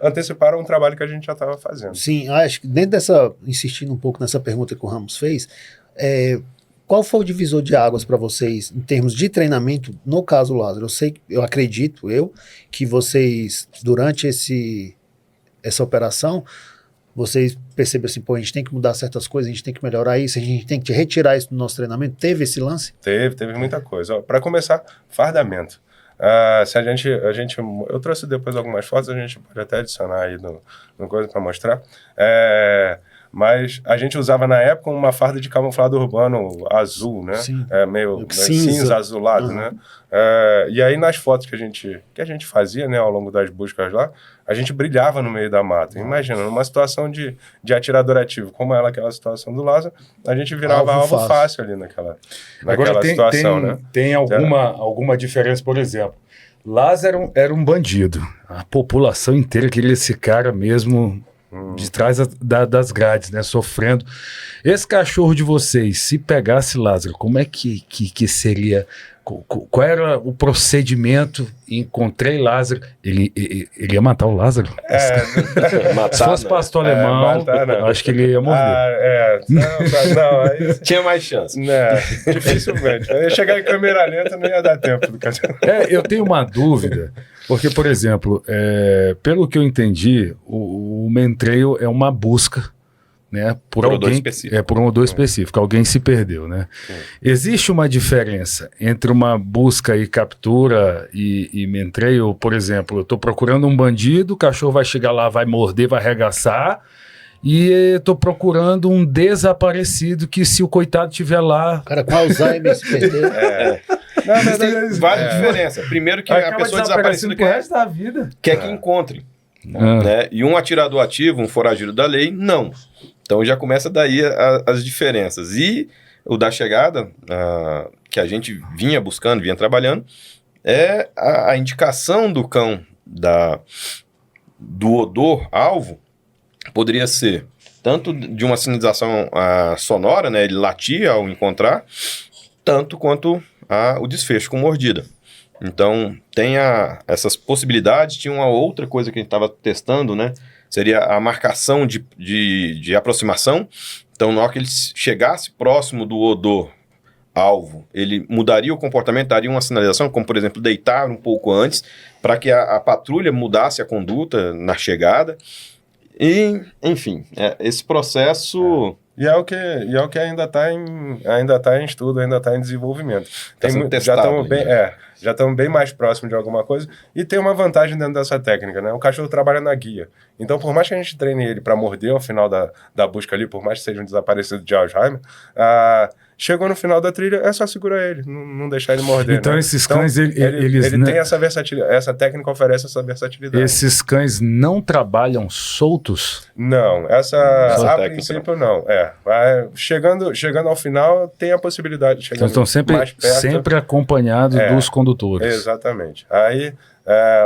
anteciparam um trabalho que a gente já estava fazendo. Sim, acho que dentro insistindo um pouco nessa pergunta que o Ramos fez, qual foi o divisor de águas para vocês em termos de treinamento, no caso Lázaro? Eu acredito que vocês, durante essa operação, vocês perceberam assim, a gente tem que mudar certas coisas, a gente tem que melhorar isso, a gente tem que retirar isso do nosso treinamento? Teve esse lance? Teve muita coisa. Para começar, fardamento. Se a gente, eu trouxe depois algumas fotos, a gente pode até adicionar aí no coisa para mostrar. Mas a gente usava na época uma farda de camuflado urbano azul, né? Meio cinza azulado, né? E aí nas fotos que a gente fazia, né, ao longo das buscas lá, a gente brilhava no meio da mata. Imagina, numa situação de atirador ativo, como era aquela situação do Lázaro, a gente virava alvo fácil ali naquela situação, né? Tem alguma diferença, por exemplo. Lázaro era um bandido. A população inteira queria esse cara mesmo de trás das grades, né, sofrendo. Esse cachorro de vocês, se pegasse Lázaro, como é que seria Qual era o procedimento? Encontrei Lázaro. Ele ia matar o Lázaro? Se fosse pastor alemão, acho que ele ia morrer. Não, aí... Tinha mais chance. Dificilmente. Eu ia chegar em câmera lenta, não ia dar tempo do cachorro. Eu tenho uma dúvida, porque, por exemplo, pelo que eu entendi, o Mentrail é uma busca, né, por alguém específico. Por um odor específico, alguém se perdeu, né? Existe uma diferença entre uma busca e captura e Mentrail? Por exemplo, eu estou procurando um bandido, o cachorro vai chegar lá, vai morder, vai arregaçar, e estou procurando um desaparecido que, se o coitado estiver lá... O cara com Alzheimer se perdeu. Existem várias diferenças. Primeiro que a pessoa desaparecida quer que encontre. Né? E um atirador ativo, um foragido da lei, não. Então já começa daí as diferenças. E o da chegada, que a gente vinha buscando, vinha trabalhando, é a indicação do cão do odor-alvo, poderia ser tanto de uma sinalização sonora, né, ele latia ao encontrar, tanto quanto o desfecho com mordida. Então, tem essas possibilidades. Tinha uma outra coisa que a gente estava testando, né? Seria a marcação de aproximação. Então, na hora que ele chegasse próximo do odor-alvo, ele mudaria o comportamento, daria uma sinalização, como, por exemplo, deitar um pouco antes, para que a patrulha mudasse a conduta na chegada. E, enfim, esse processo... E é o que ainda está em estudo, ainda está em desenvolvimento. Já estamos bem mais próximos de alguma coisa, e tem uma vantagem dentro dessa técnica, né? O cachorro trabalha na guia. Então, por mais que a gente treine ele para morder ao final da busca ali, por mais que seja um desaparecido de Alzheimer, chegou no final da trilha, é só segurar ele, não deixar ele morder. Então, né? Esses cães, eles tem essa versatilidade. Essa técnica oferece essa versatilidade. Esses cães não trabalham soltos? Não, a princípio não. Chegando ao final, tem a possibilidade de chegar então, estão mais perto. sempre acompanhados dos condutores. Exatamente. Aí,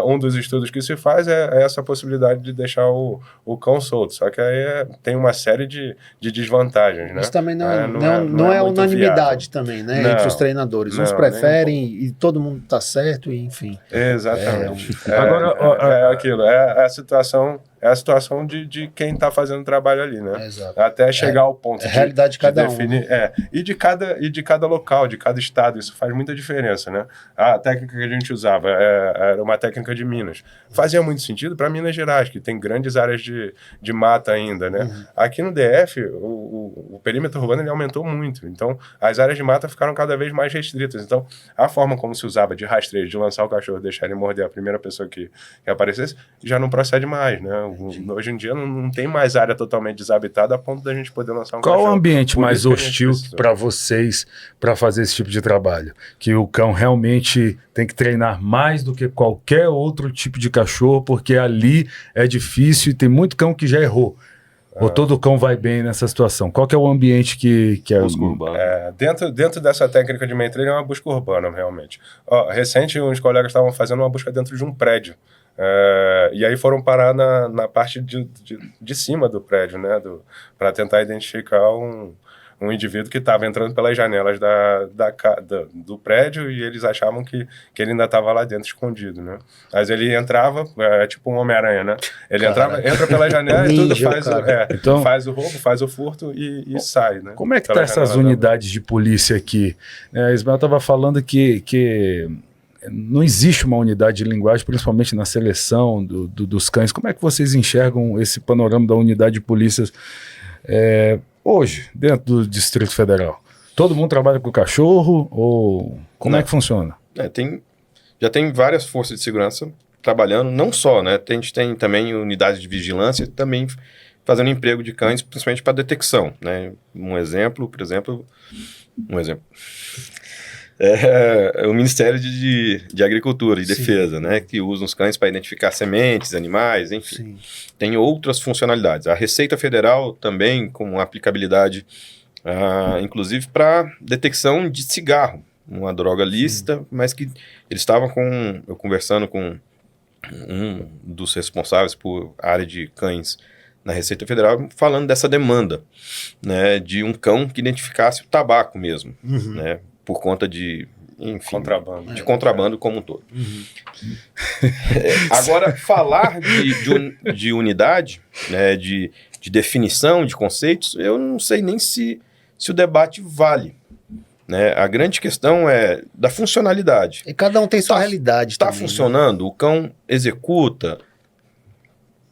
um dos estudos que se faz é essa possibilidade de deixar o cão solto. Só que aí tem uma série de desvantagens, né? Isso também não é unanimidade também, né? Entre os treinadores. Uns preferem e todo mundo tá certo, e enfim. Exatamente. Agora, aquilo. É a situação de quem está fazendo o trabalho ali, né? Exato. Até chegar ao ponto de realidade de cada definir, um. Né? E de cada local, de cada estado, isso faz muita diferença, né? A técnica que a gente usava era uma técnica de Minas. Fazia muito sentido para Minas Gerais, que tem grandes áreas de mata ainda, né? Uhum. Aqui no DF, o perímetro urbano ele aumentou muito, então as áreas de mata ficaram cada vez mais restritas. Então, a forma como se usava de rastreio, de lançar o cachorro e deixar ele morder a primeira pessoa que aparecesse, já não procede mais, né? Hoje em dia não tem mais área totalmente desabitada a ponto da gente poder lançar um cachorro. Qual o ambiente mais hostil para vocês para fazer esse tipo de trabalho? Que o cão realmente tem que treinar mais do que qualquer outro tipo de cachorro, porque ali é difícil e tem muito cão que já errou. Ou todo cão vai bem nessa situação? Qual que é o ambiente que é... Busca urbana. Dentro dessa técnica de Mentrail é uma busca urbana, realmente. Recente, uns colegas estavam fazendo uma busca dentro de um prédio. E aí foram parar na parte de cima do prédio, né, para tentar identificar um indivíduo que estava entrando pelas janelas do prédio, e eles achavam que ele ainda estava lá dentro escondido, né? Mas ele entrava, tipo um Homem-Aranha, né? Ele entra pela janela e tudo então, faz o roubo, faz o furto e sai, né? Como é que tá essas unidades de polícia aqui? Ismael estava falando que não existe uma unidade de linguagem, principalmente na seleção dos cães. Como é que vocês enxergam esse panorama da unidade de polícias hoje, dentro do Distrito Federal? Todo mundo trabalha com cachorro ou como é que funciona? Já tem várias forças de segurança trabalhando, não só, né? A gente tem também unidades de vigilância, também fazendo emprego de cães, principalmente para detecção, né? Um exemplo. O Ministério de Agricultura e Defesa, né, que usa os cães para identificar sementes, animais, enfim. Sim. Tem outras funcionalidades. A Receita Federal também com aplicabilidade, inclusive para detecção de cigarro, uma droga lícita, mas que eles estavam eu conversando com um dos responsáveis por área de cães na Receita Federal, falando dessa demanda, né, de um cão que identificasse o tabaco mesmo, né, por conta de enfim, Contrabando. de contrabando como um todo. Agora, falar de unidade, né, de definição de conceitos, eu não sei nem se o debate vale. Né? A grande questão é da funcionalidade. E cada um tem sua realidade. Está também, funcionando? Né? O cão executa?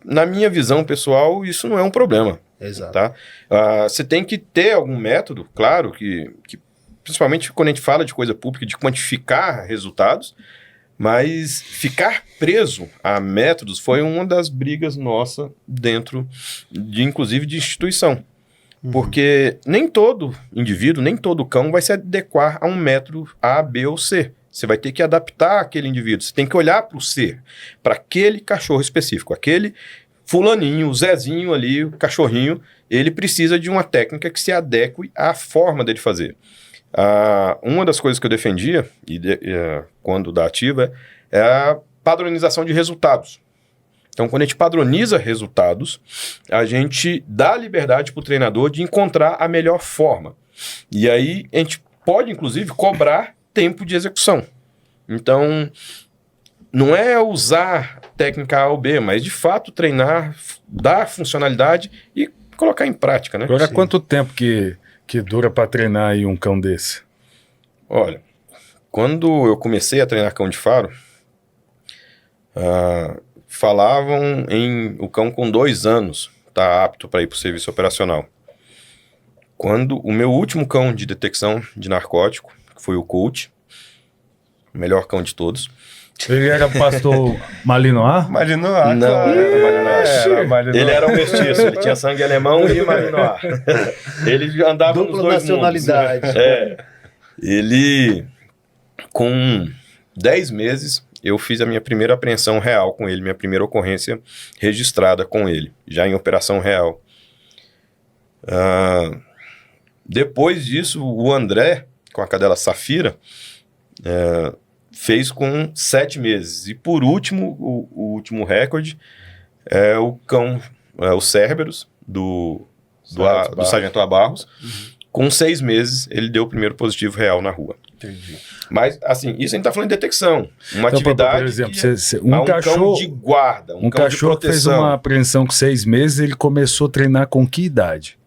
Na minha visão pessoal, isso não é um problema. Exato. Tá? Você tem que ter algum método, claro, que principalmente quando a gente fala de coisa pública, de quantificar resultados, mas ficar preso a métodos foi uma das brigas nossa dentro, inclusive, de instituição. Porque nem todo indivíduo, nem todo cão vai se adequar a um método A, B ou C. Você vai ter que adaptar aquele indivíduo. Você tem que olhar para o ser, para aquele cachorro específico. Aquele fulaninho, o Zezinho ali, o cachorrinho, ele precisa de uma técnica que se adeque à forma dele fazer. Uma das coisas que eu defendia, quando da Ativa, é a padronização de resultados. Então, quando a gente padroniza resultados, a gente dá liberdade para o treinador de encontrar a melhor forma. E aí, a gente pode, inclusive, cobrar tempo de execução. Então, não é usar técnica A ou B, mas, de fato, treinar, dar funcionalidade e colocar em prática, né? Agora, quanto tempo que dura para treinar aí um cão desse? Olha, quando eu comecei a treinar cão de faro, falavam em o cão com 2 anos tá apto para ir para o serviço operacional. Quando o meu último cão de detecção de narcótico, que foi o Colt, o melhor cão de todos. Ele era pastor Malinois? Malinois, Não, claro. era Malinois. Ele era um mestiço, ele tinha sangue alemão e Malinois. Ele andava nos Dupla dois nacionalidade. mundos. Ele, com 10 meses, eu fiz a minha primeira apreensão real com ele, minha primeira ocorrência registrada com ele, já em operação real. Depois disso, o André, com a cadela Safira, fez com 7 meses. E por último, o último recorde é o cão, o Cerberus, do Sargento Barros. Com 6 meses, ele deu o primeiro positivo real na rua. Entendi. Mas, assim, isso a gente está falando de detecção. Uma Então, atividade por exemplo, um cão de guarda, um cão de cachorro fez proteção. uma apreensão com 6 meses, ele começou a treinar com que idade?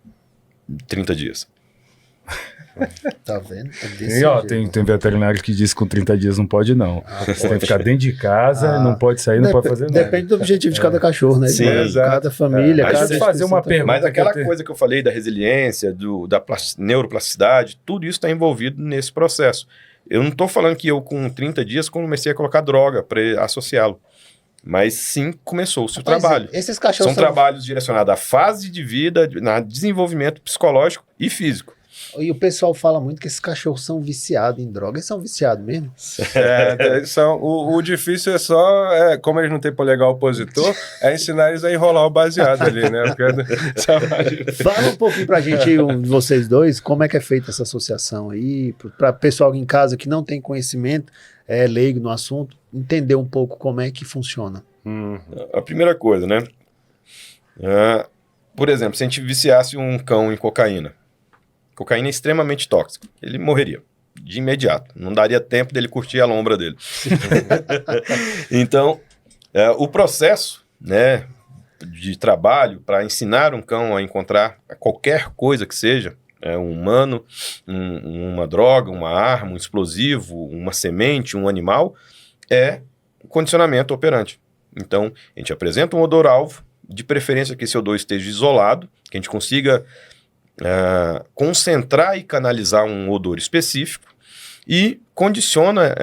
30 dias. Tá vendo? É desse E, ó, jeito. tem veterinário que diz que com 30 dias não pode, não. Você tem que ficar dentro de casa, não pode sair, não pode fazer nada. Depende do objetivo de cada cachorro, né? Sim, De exato. cada família, Mas cada deixa eu te fazer uma instituição pergunta. Mas aquela que eu coisa que eu falei da resiliência, da neuroplasticidade, tudo isso está envolvido nesse processo. Eu não estou falando que eu, com 30 dias, comecei a colocar droga para associá-lo. Mas sim, começou-se o trabalho. Esses cachorros São trabalhos direcionados à fase de vida, na desenvolvimento psicológico e físico. E o pessoal fala muito que esses cachorros são viciados em droga. Eles são viciados mesmo? O difícil é só, como eles não têm polegar opositor, é ensinar eles a enrolar o baseado ali, né? Fala um pouquinho pra gente, vocês dois, como é que é feita essa associação aí, para pessoal em casa que não tem conhecimento, leigo no assunto, entender um pouco como é que funciona. A primeira coisa, né? Por exemplo, se a gente viciasse um cão em cocaína, cocaína é extremamente tóxica, ele morreria de imediato, não daria tempo dele curtir a lombra dele. Então, o processo, né, de trabalho para ensinar um cão a encontrar qualquer coisa que seja, um humano, uma droga, uma arma, um explosivo, uma semente, um animal, é condicionamento operante. Então, a gente apresenta um odor-alvo, de preferência que esse odor esteja isolado, que a gente consiga concentrar e canalizar um odor específico e condiciona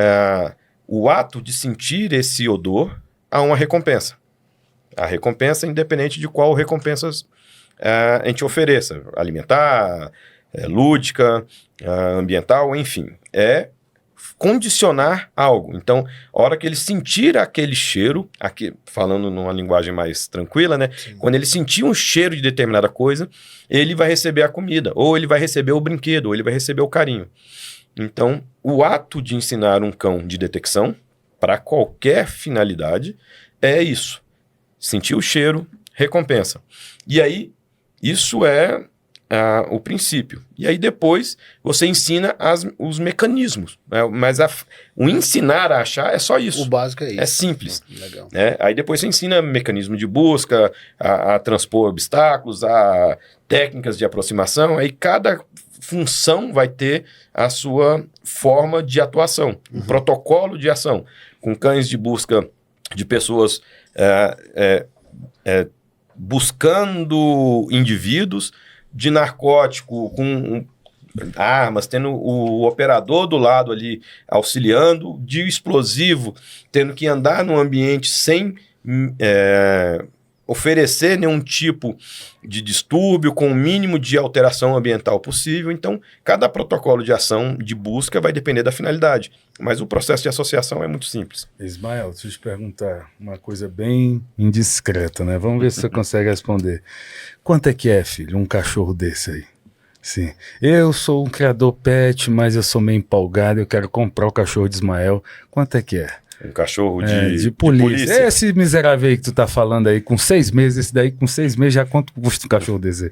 o ato de sentir esse odor a uma recompensa. A recompensa, independente de qual recompensas a gente ofereça, alimentar, lúdica, ambiental, enfim, é condicionar algo. Então, a hora que ele sentir aquele cheiro, aqui, falando numa linguagem mais tranquila, né? Sim. Quando ele sentir um cheiro de determinada coisa, ele vai receber a comida, ou ele vai receber o brinquedo, ou ele vai receber o carinho. Então, o ato de ensinar um cão de detecção, para qualquer finalidade, é isso. Sentir o cheiro, recompensa. E aí, isso é o princípio. E aí depois você ensina os mecanismos. Né? Mas o ensinar a achar é só isso. O básico é isso. É simples. Legal. Né? Aí depois você ensina mecanismo de busca, a transpor obstáculos, a técnicas de aproximação. Aí cada função vai ter a sua forma de atuação, um protocolo de ação. Com cães de busca de pessoas buscando indivíduos, de narcótico com armas, tendo o operador do lado ali auxiliando, de explosivo, tendo que andar num ambiente sem oferecer nenhum tipo de distúrbio, com o mínimo de alteração ambiental possível. Então, cada protocolo de ação de busca vai depender da finalidade, mas o processo de associação é muito simples. Ismael, deixa eu te perguntar uma coisa bem indiscreta, né? Vamos ver se você consegue responder. Quanto é que é, filho, um cachorro desse aí? Sim. Eu sou um criador pet, mas eu sou meio empolgado, eu quero comprar o cachorro de Ismael. Quanto é que é? Um cachorro de polícia. Esse miserável aí que tu tá falando aí, com 6 meses, esse daí com 6 meses, já quanto custa um cachorro desse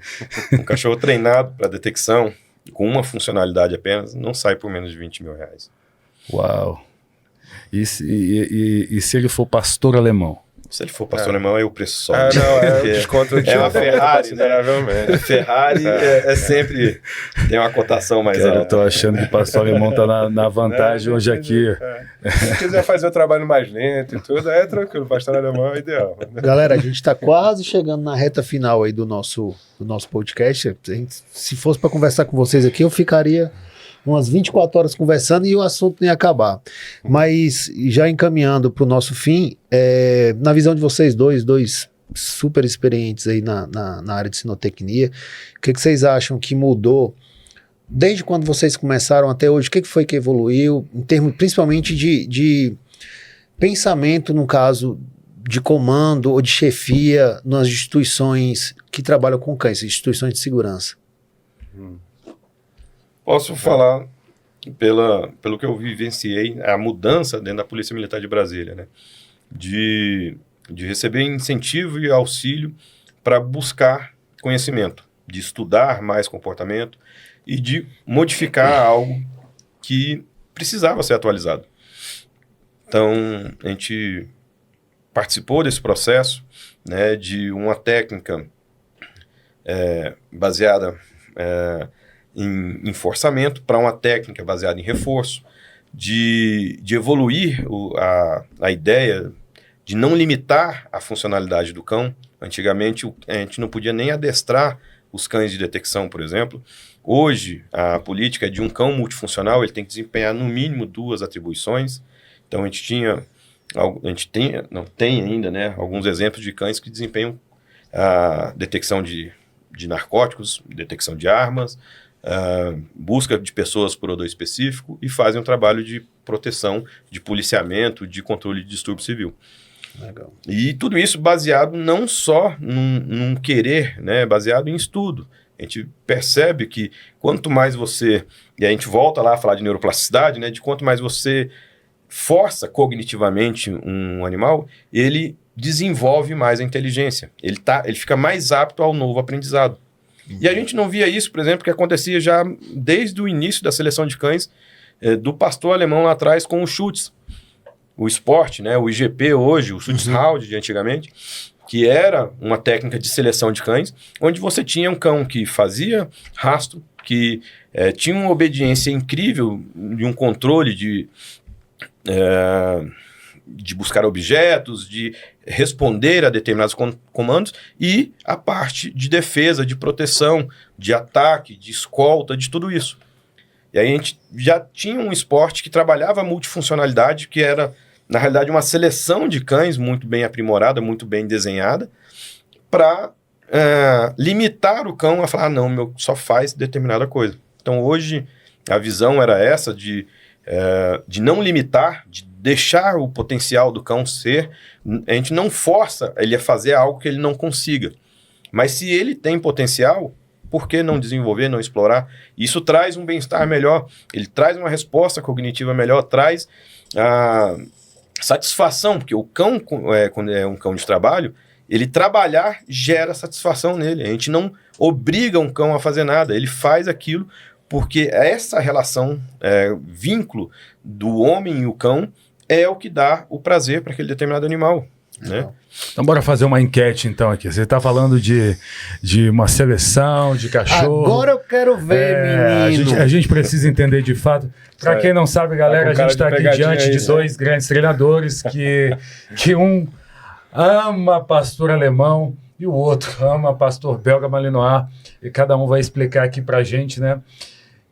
aí? Um cachorro treinado para detecção, com uma funcionalidade apenas, não sai por menos de 20 mil reais. Uau! E se ele for pastor alemão? Se ele for pastor alemão, aí o preço sobe. Não, é um desconto de uma Ferrari, consideravelmente. Né? Ferrari sempre tem uma cotação mais alta. Eu tô achando que o pastor alemão tá na vantagem hoje aqui. Se quiser fazer o trabalho mais lento e tudo, é tranquilo, o pastor alemão é ideal. Galera, a gente está quase chegando na reta final aí do nosso podcast. Se fosse para conversar com vocês aqui, eu ficaria umas 24 horas conversando e o assunto nem ia acabar. Mas já encaminhando para o nosso fim, na visão de vocês dois super experientes aí na área de sinotecnia, o que vocês acham que mudou desde quando vocês começaram até hoje? O que foi que evoluiu, em termos principalmente de pensamento, no caso de comando ou de chefia nas instituições que trabalham com cães, instituições de segurança? Posso falar, pelo que eu vivenciei, a mudança dentro da Polícia Militar de Brasília, né? De receber incentivo e auxílio para buscar conhecimento, de estudar mais comportamento e de modificar algo que precisava ser atualizado. Então, a gente participou desse processo, né, de uma técnica baseada em forçamento para uma técnica baseada em reforço, de evoluir a ideia de não limitar a funcionalidade do cão. Antigamente, a gente não podia nem adestrar os cães de detecção, por exemplo. Hoje, a política é de um cão multifuncional, ele tem que desempenhar no mínimo 2 atribuições. Então, a gente tem ainda, né, alguns exemplos de cães que desempenham a detecção de narcóticos, detecção de armas, busca de pessoas por odor específico e fazem um trabalho de proteção, de policiamento, de controle de distúrbio civil. Legal. E tudo isso baseado não só num querer, né, baseado em estudo. A gente percebe que quanto mais você, e a gente volta lá a falar de neuroplasticidade, né, de quanto mais você força cognitivamente um animal, ele desenvolve mais a inteligência, ele fica mais apto ao novo aprendizado. E a gente não via isso, por exemplo, que acontecia já desde o início da seleção de cães do pastor alemão lá atrás com o Schutz, o esporte, né, o IGP hoje, o Schutzhound de antigamente, que era uma técnica de seleção de cães, onde você tinha um cão que fazia rastro, que tinha uma obediência incrível de um controle de buscar objetos, de responder a determinados comandos, e a parte de defesa, de proteção, de ataque, de escolta, de tudo isso. E aí a gente já tinha um esporte que trabalhava a multifuncionalidade, que era, na realidade, uma seleção de cães muito bem aprimorada, muito bem desenhada, para limitar o cão a falar, não, só faz determinada coisa. Então hoje a visão era essa de não limitar, de deixar o potencial do cão ser. A gente não força ele a fazer algo que ele não consiga. Mas se ele tem potencial, por que não desenvolver, não explorar? Isso traz um bem-estar melhor, ele traz uma resposta cognitiva melhor, traz satisfação, porque o cão, quando é um cão de trabalho, ele trabalhar gera satisfação nele. A gente não obriga um cão a fazer nada, ele faz aquilo porque essa relação, vínculo do homem e o cão é o que dá o prazer para aquele determinado animal, né? Então bora fazer uma enquete então aqui. Você está falando de uma seleção de cachorro. Agora eu quero ver, menino. A gente precisa entender de fato. Para quem não sabe, galera, a gente está aqui diante de dois grandes treinadores que um ama pastor alemão e o outro ama pastor belga malinois. E cada um vai explicar aqui para a gente, né?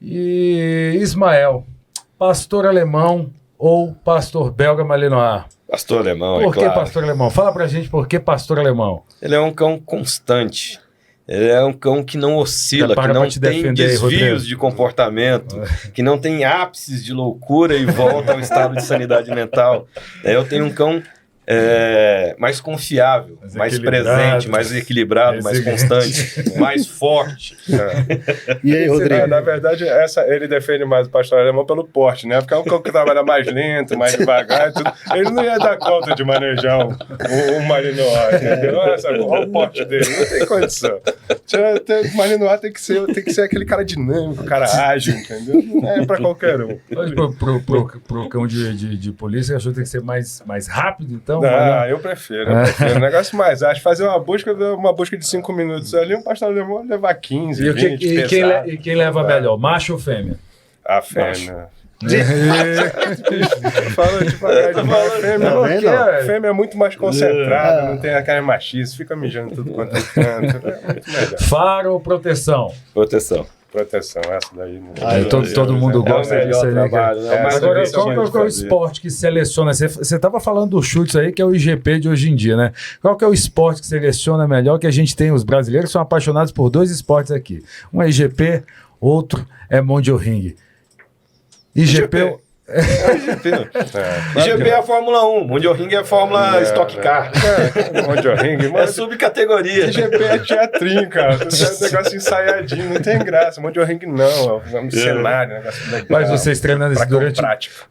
E Ismael, pastor alemão ou pastor belga malinois? Pastor alemão, Por que claro. pastor alemão? Fala pra gente por que pastor alemão. Ele é um cão constante. Ele é um cão que não oscila, que não tem desvios de comportamento, que não tem ápices de loucura e volta ao estado de sanidade mental. Eu tenho um cão mais confiável, mais presente, mais equilibrado, mais constante, mais forte. E aí, Rodrigo? Na verdade, ele defende mais o pastor alemão pelo porte, né? Porque é um cão que trabalha mais lento, mais devagar e tudo. Ele não ia dar conta de manejar um Malinois, entendeu? Olha o porte dele, não tem condição. O Malinois tem que ser aquele cara dinâmico, cara ágil, entendeu? Não é pra qualquer um. Pro cão de polícia, eu acho que tem que ser mais rápido, então? Não, eu prefiro. Um negócio mais ágil. Fazer uma busca de 5 minutos ali, um pastor alemão levar 15, 20, e quem leva melhor, macho ou fêmea? A fêmea. Fala devagar demais. Fêmea é muito mais concentrada, não tem aquele machismo, fica mijando tudo quanto é canto. É muito melhor. Faro ou proteção? Proteção, essa daí. Todo mundo gosta disso aí, né? Agora, qual é o esporte que seleciona? Você estava falando dos chutes aí, que é o IGP de hoje em dia, né? Qual que é o esporte que seleciona melhor? Que a gente tem, os brasileiros são apaixonados por 2 esportes aqui. Um é IGP, outro é Mondial-Ring. IGP... IGP é a Fórmula 1, Mondial-Ring é a Fórmula Stock Car. Mondial-Ring é subcategoria. IGP é teatrinho, cara. Tem um negócio ensaiadinho, não tem graça. Mondial-Ring não, é um cenário, negócio legal. Mas vocês treinando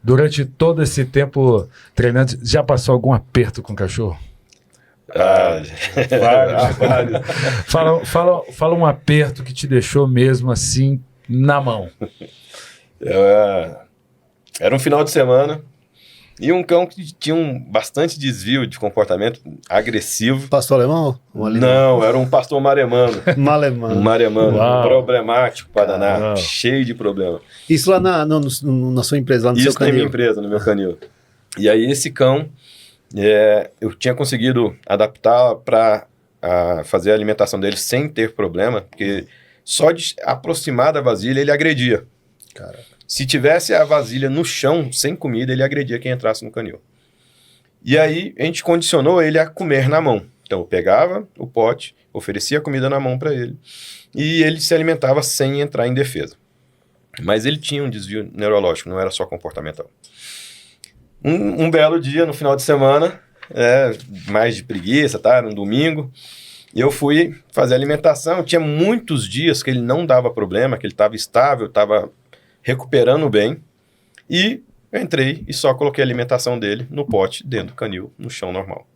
durante todo esse tempo treinando, já passou algum aperto com o cachorro? Vários. Fala um aperto que te deixou mesmo assim na mão. Era um final de semana e um cão que tinha bastante desvio de comportamento agressivo. Pastor alemão? Não, era um pastor maremano. Malemano. Um maremano, problemático para danar, cheio de problema. Isso lá na sua empresa, lá no seu canil? Isso na minha empresa, no meu canil. E aí esse cão, eu tinha conseguido adaptar para fazer a alimentação dele sem ter problema, porque só de aproximar da vasilha ele agredia. Caraca. Se tivesse a vasilha no chão, sem comida, ele agredia quem entrasse no canil. E aí, a gente condicionou ele a comer na mão. Então, eu pegava o pote, oferecia a comida na mão para ele, e ele se alimentava sem entrar em defesa. Mas ele tinha um desvio neurológico, não era só comportamental. Um belo dia, no final de semana, mais de preguiça, tá? Era um domingo, eu fui fazer alimentação. Tinha muitos dias que ele não dava problema, que ele estava estável, estava recuperando bem, e eu entrei e só coloquei a alimentação dele no pote, dentro do canil, no chão normal.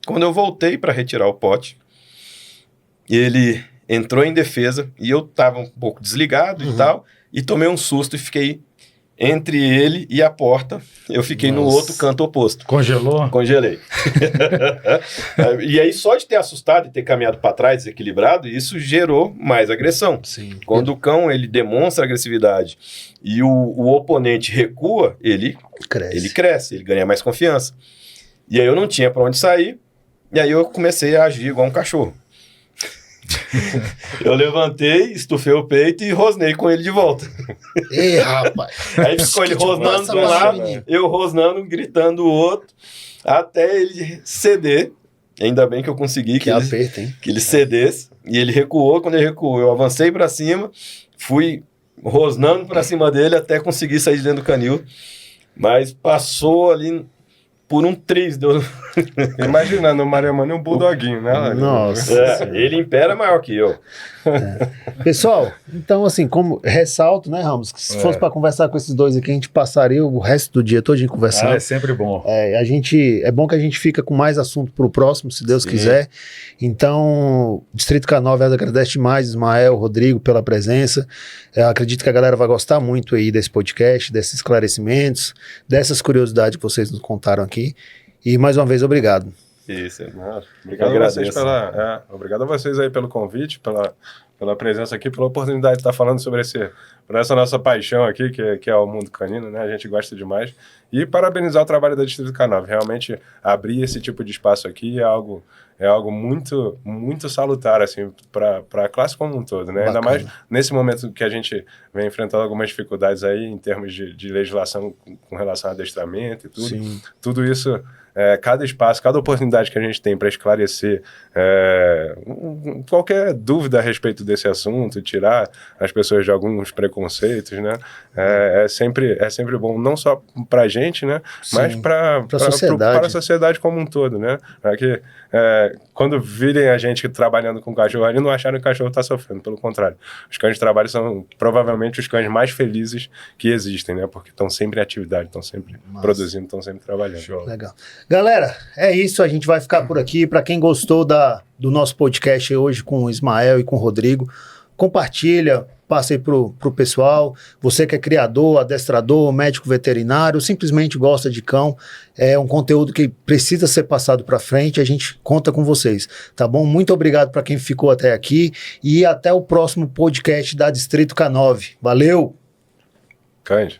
Quando eu voltei para retirar o pote, ele entrou em defesa, e eu estava um pouco desligado e tal, e tomei um susto e fiquei entre ele e a porta. Eu fiquei no outro canto oposto. Congelou? Congelei. E aí, só de ter assustado e ter caminhado para trás, desequilibrado, isso gerou mais agressão. Sim. Quando o cão ele demonstra agressividade e o oponente recua, ele cresce, ele ganha mais confiança. E aí eu não tinha para onde sair, e aí eu comecei a agir igual um cachorro. Eu levantei, estufei o peito e rosnei com ele de volta. Ei, rapaz. Aí ficou ele rosnando de um lado, eu rosnando, gritando do outro, até ele ceder. Ainda bem que eu consegui que ele cedesse. E ele recuou. Quando ele recuou, eu avancei para cima, fui rosnando para cima dele até conseguir sair de dentro do canil. Mas passou ali por um triz, Imaginando o Maremano e um bulldoguinho, né? Nossa. Ele impera maior que eu. Pessoal, então assim, como ressalto, né, Ramos, que se fosse para conversar com esses dois aqui, a gente passaria o resto do dia todinho conversando. É sempre bom. É bom que a gente fica com mais assunto para o próximo, se Deus quiser. Então, Distrito K9 agradece demais, Ismael, Rodrigo, pela presença. Eu acredito que a galera vai gostar muito aí desse podcast, desses esclarecimentos, dessas curiosidades que vocês nos contaram aqui. E mais uma vez, obrigado. Isso. Obrigado a vocês aí pelo convite, pela presença aqui, pela oportunidade de estar falando sobre essa nossa paixão aqui, que é o mundo canino, né? A gente gosta demais. E parabenizar o trabalho da Distrito K9. Realmente, abrir esse tipo de espaço aqui é algo muito, muito salutar, assim, para a classe como um todo, né? Ainda mais nesse momento que a gente vem enfrentando algumas dificuldades aí em termos de legislação com relação a adestramento e tudo. Sim. Tudo isso... cada espaço, cada oportunidade que a gente tem para esclarecer qualquer dúvida a respeito desse assunto, tirar as pessoas de alguns preconceitos, né? É sempre bom, não só para a gente, né? Sim, mas para a sociedade como um todo, né? Que, quando virem a gente trabalhando com cachorro, eles não acharem que o cachorro está sofrendo, pelo contrário. Os cães de trabalho são provavelmente os cães mais felizes que existem, né? Porque estão sempre em atividade, estão sempre produzindo, estão sempre trabalhando. Show. Legal. Galera, é isso, a gente vai ficar por aqui. Para quem gostou do nosso podcast hoje com o Ismael e com o Rodrigo, compartilha, passa aí pro pessoal. Você que é criador, adestrador, médico veterinário, simplesmente gosta de cão, é um conteúdo que precisa ser passado para frente, a gente conta com vocês, tá bom? Muito obrigado para quem ficou até aqui e até o próximo podcast da Distrito K9. Valeu! Cães.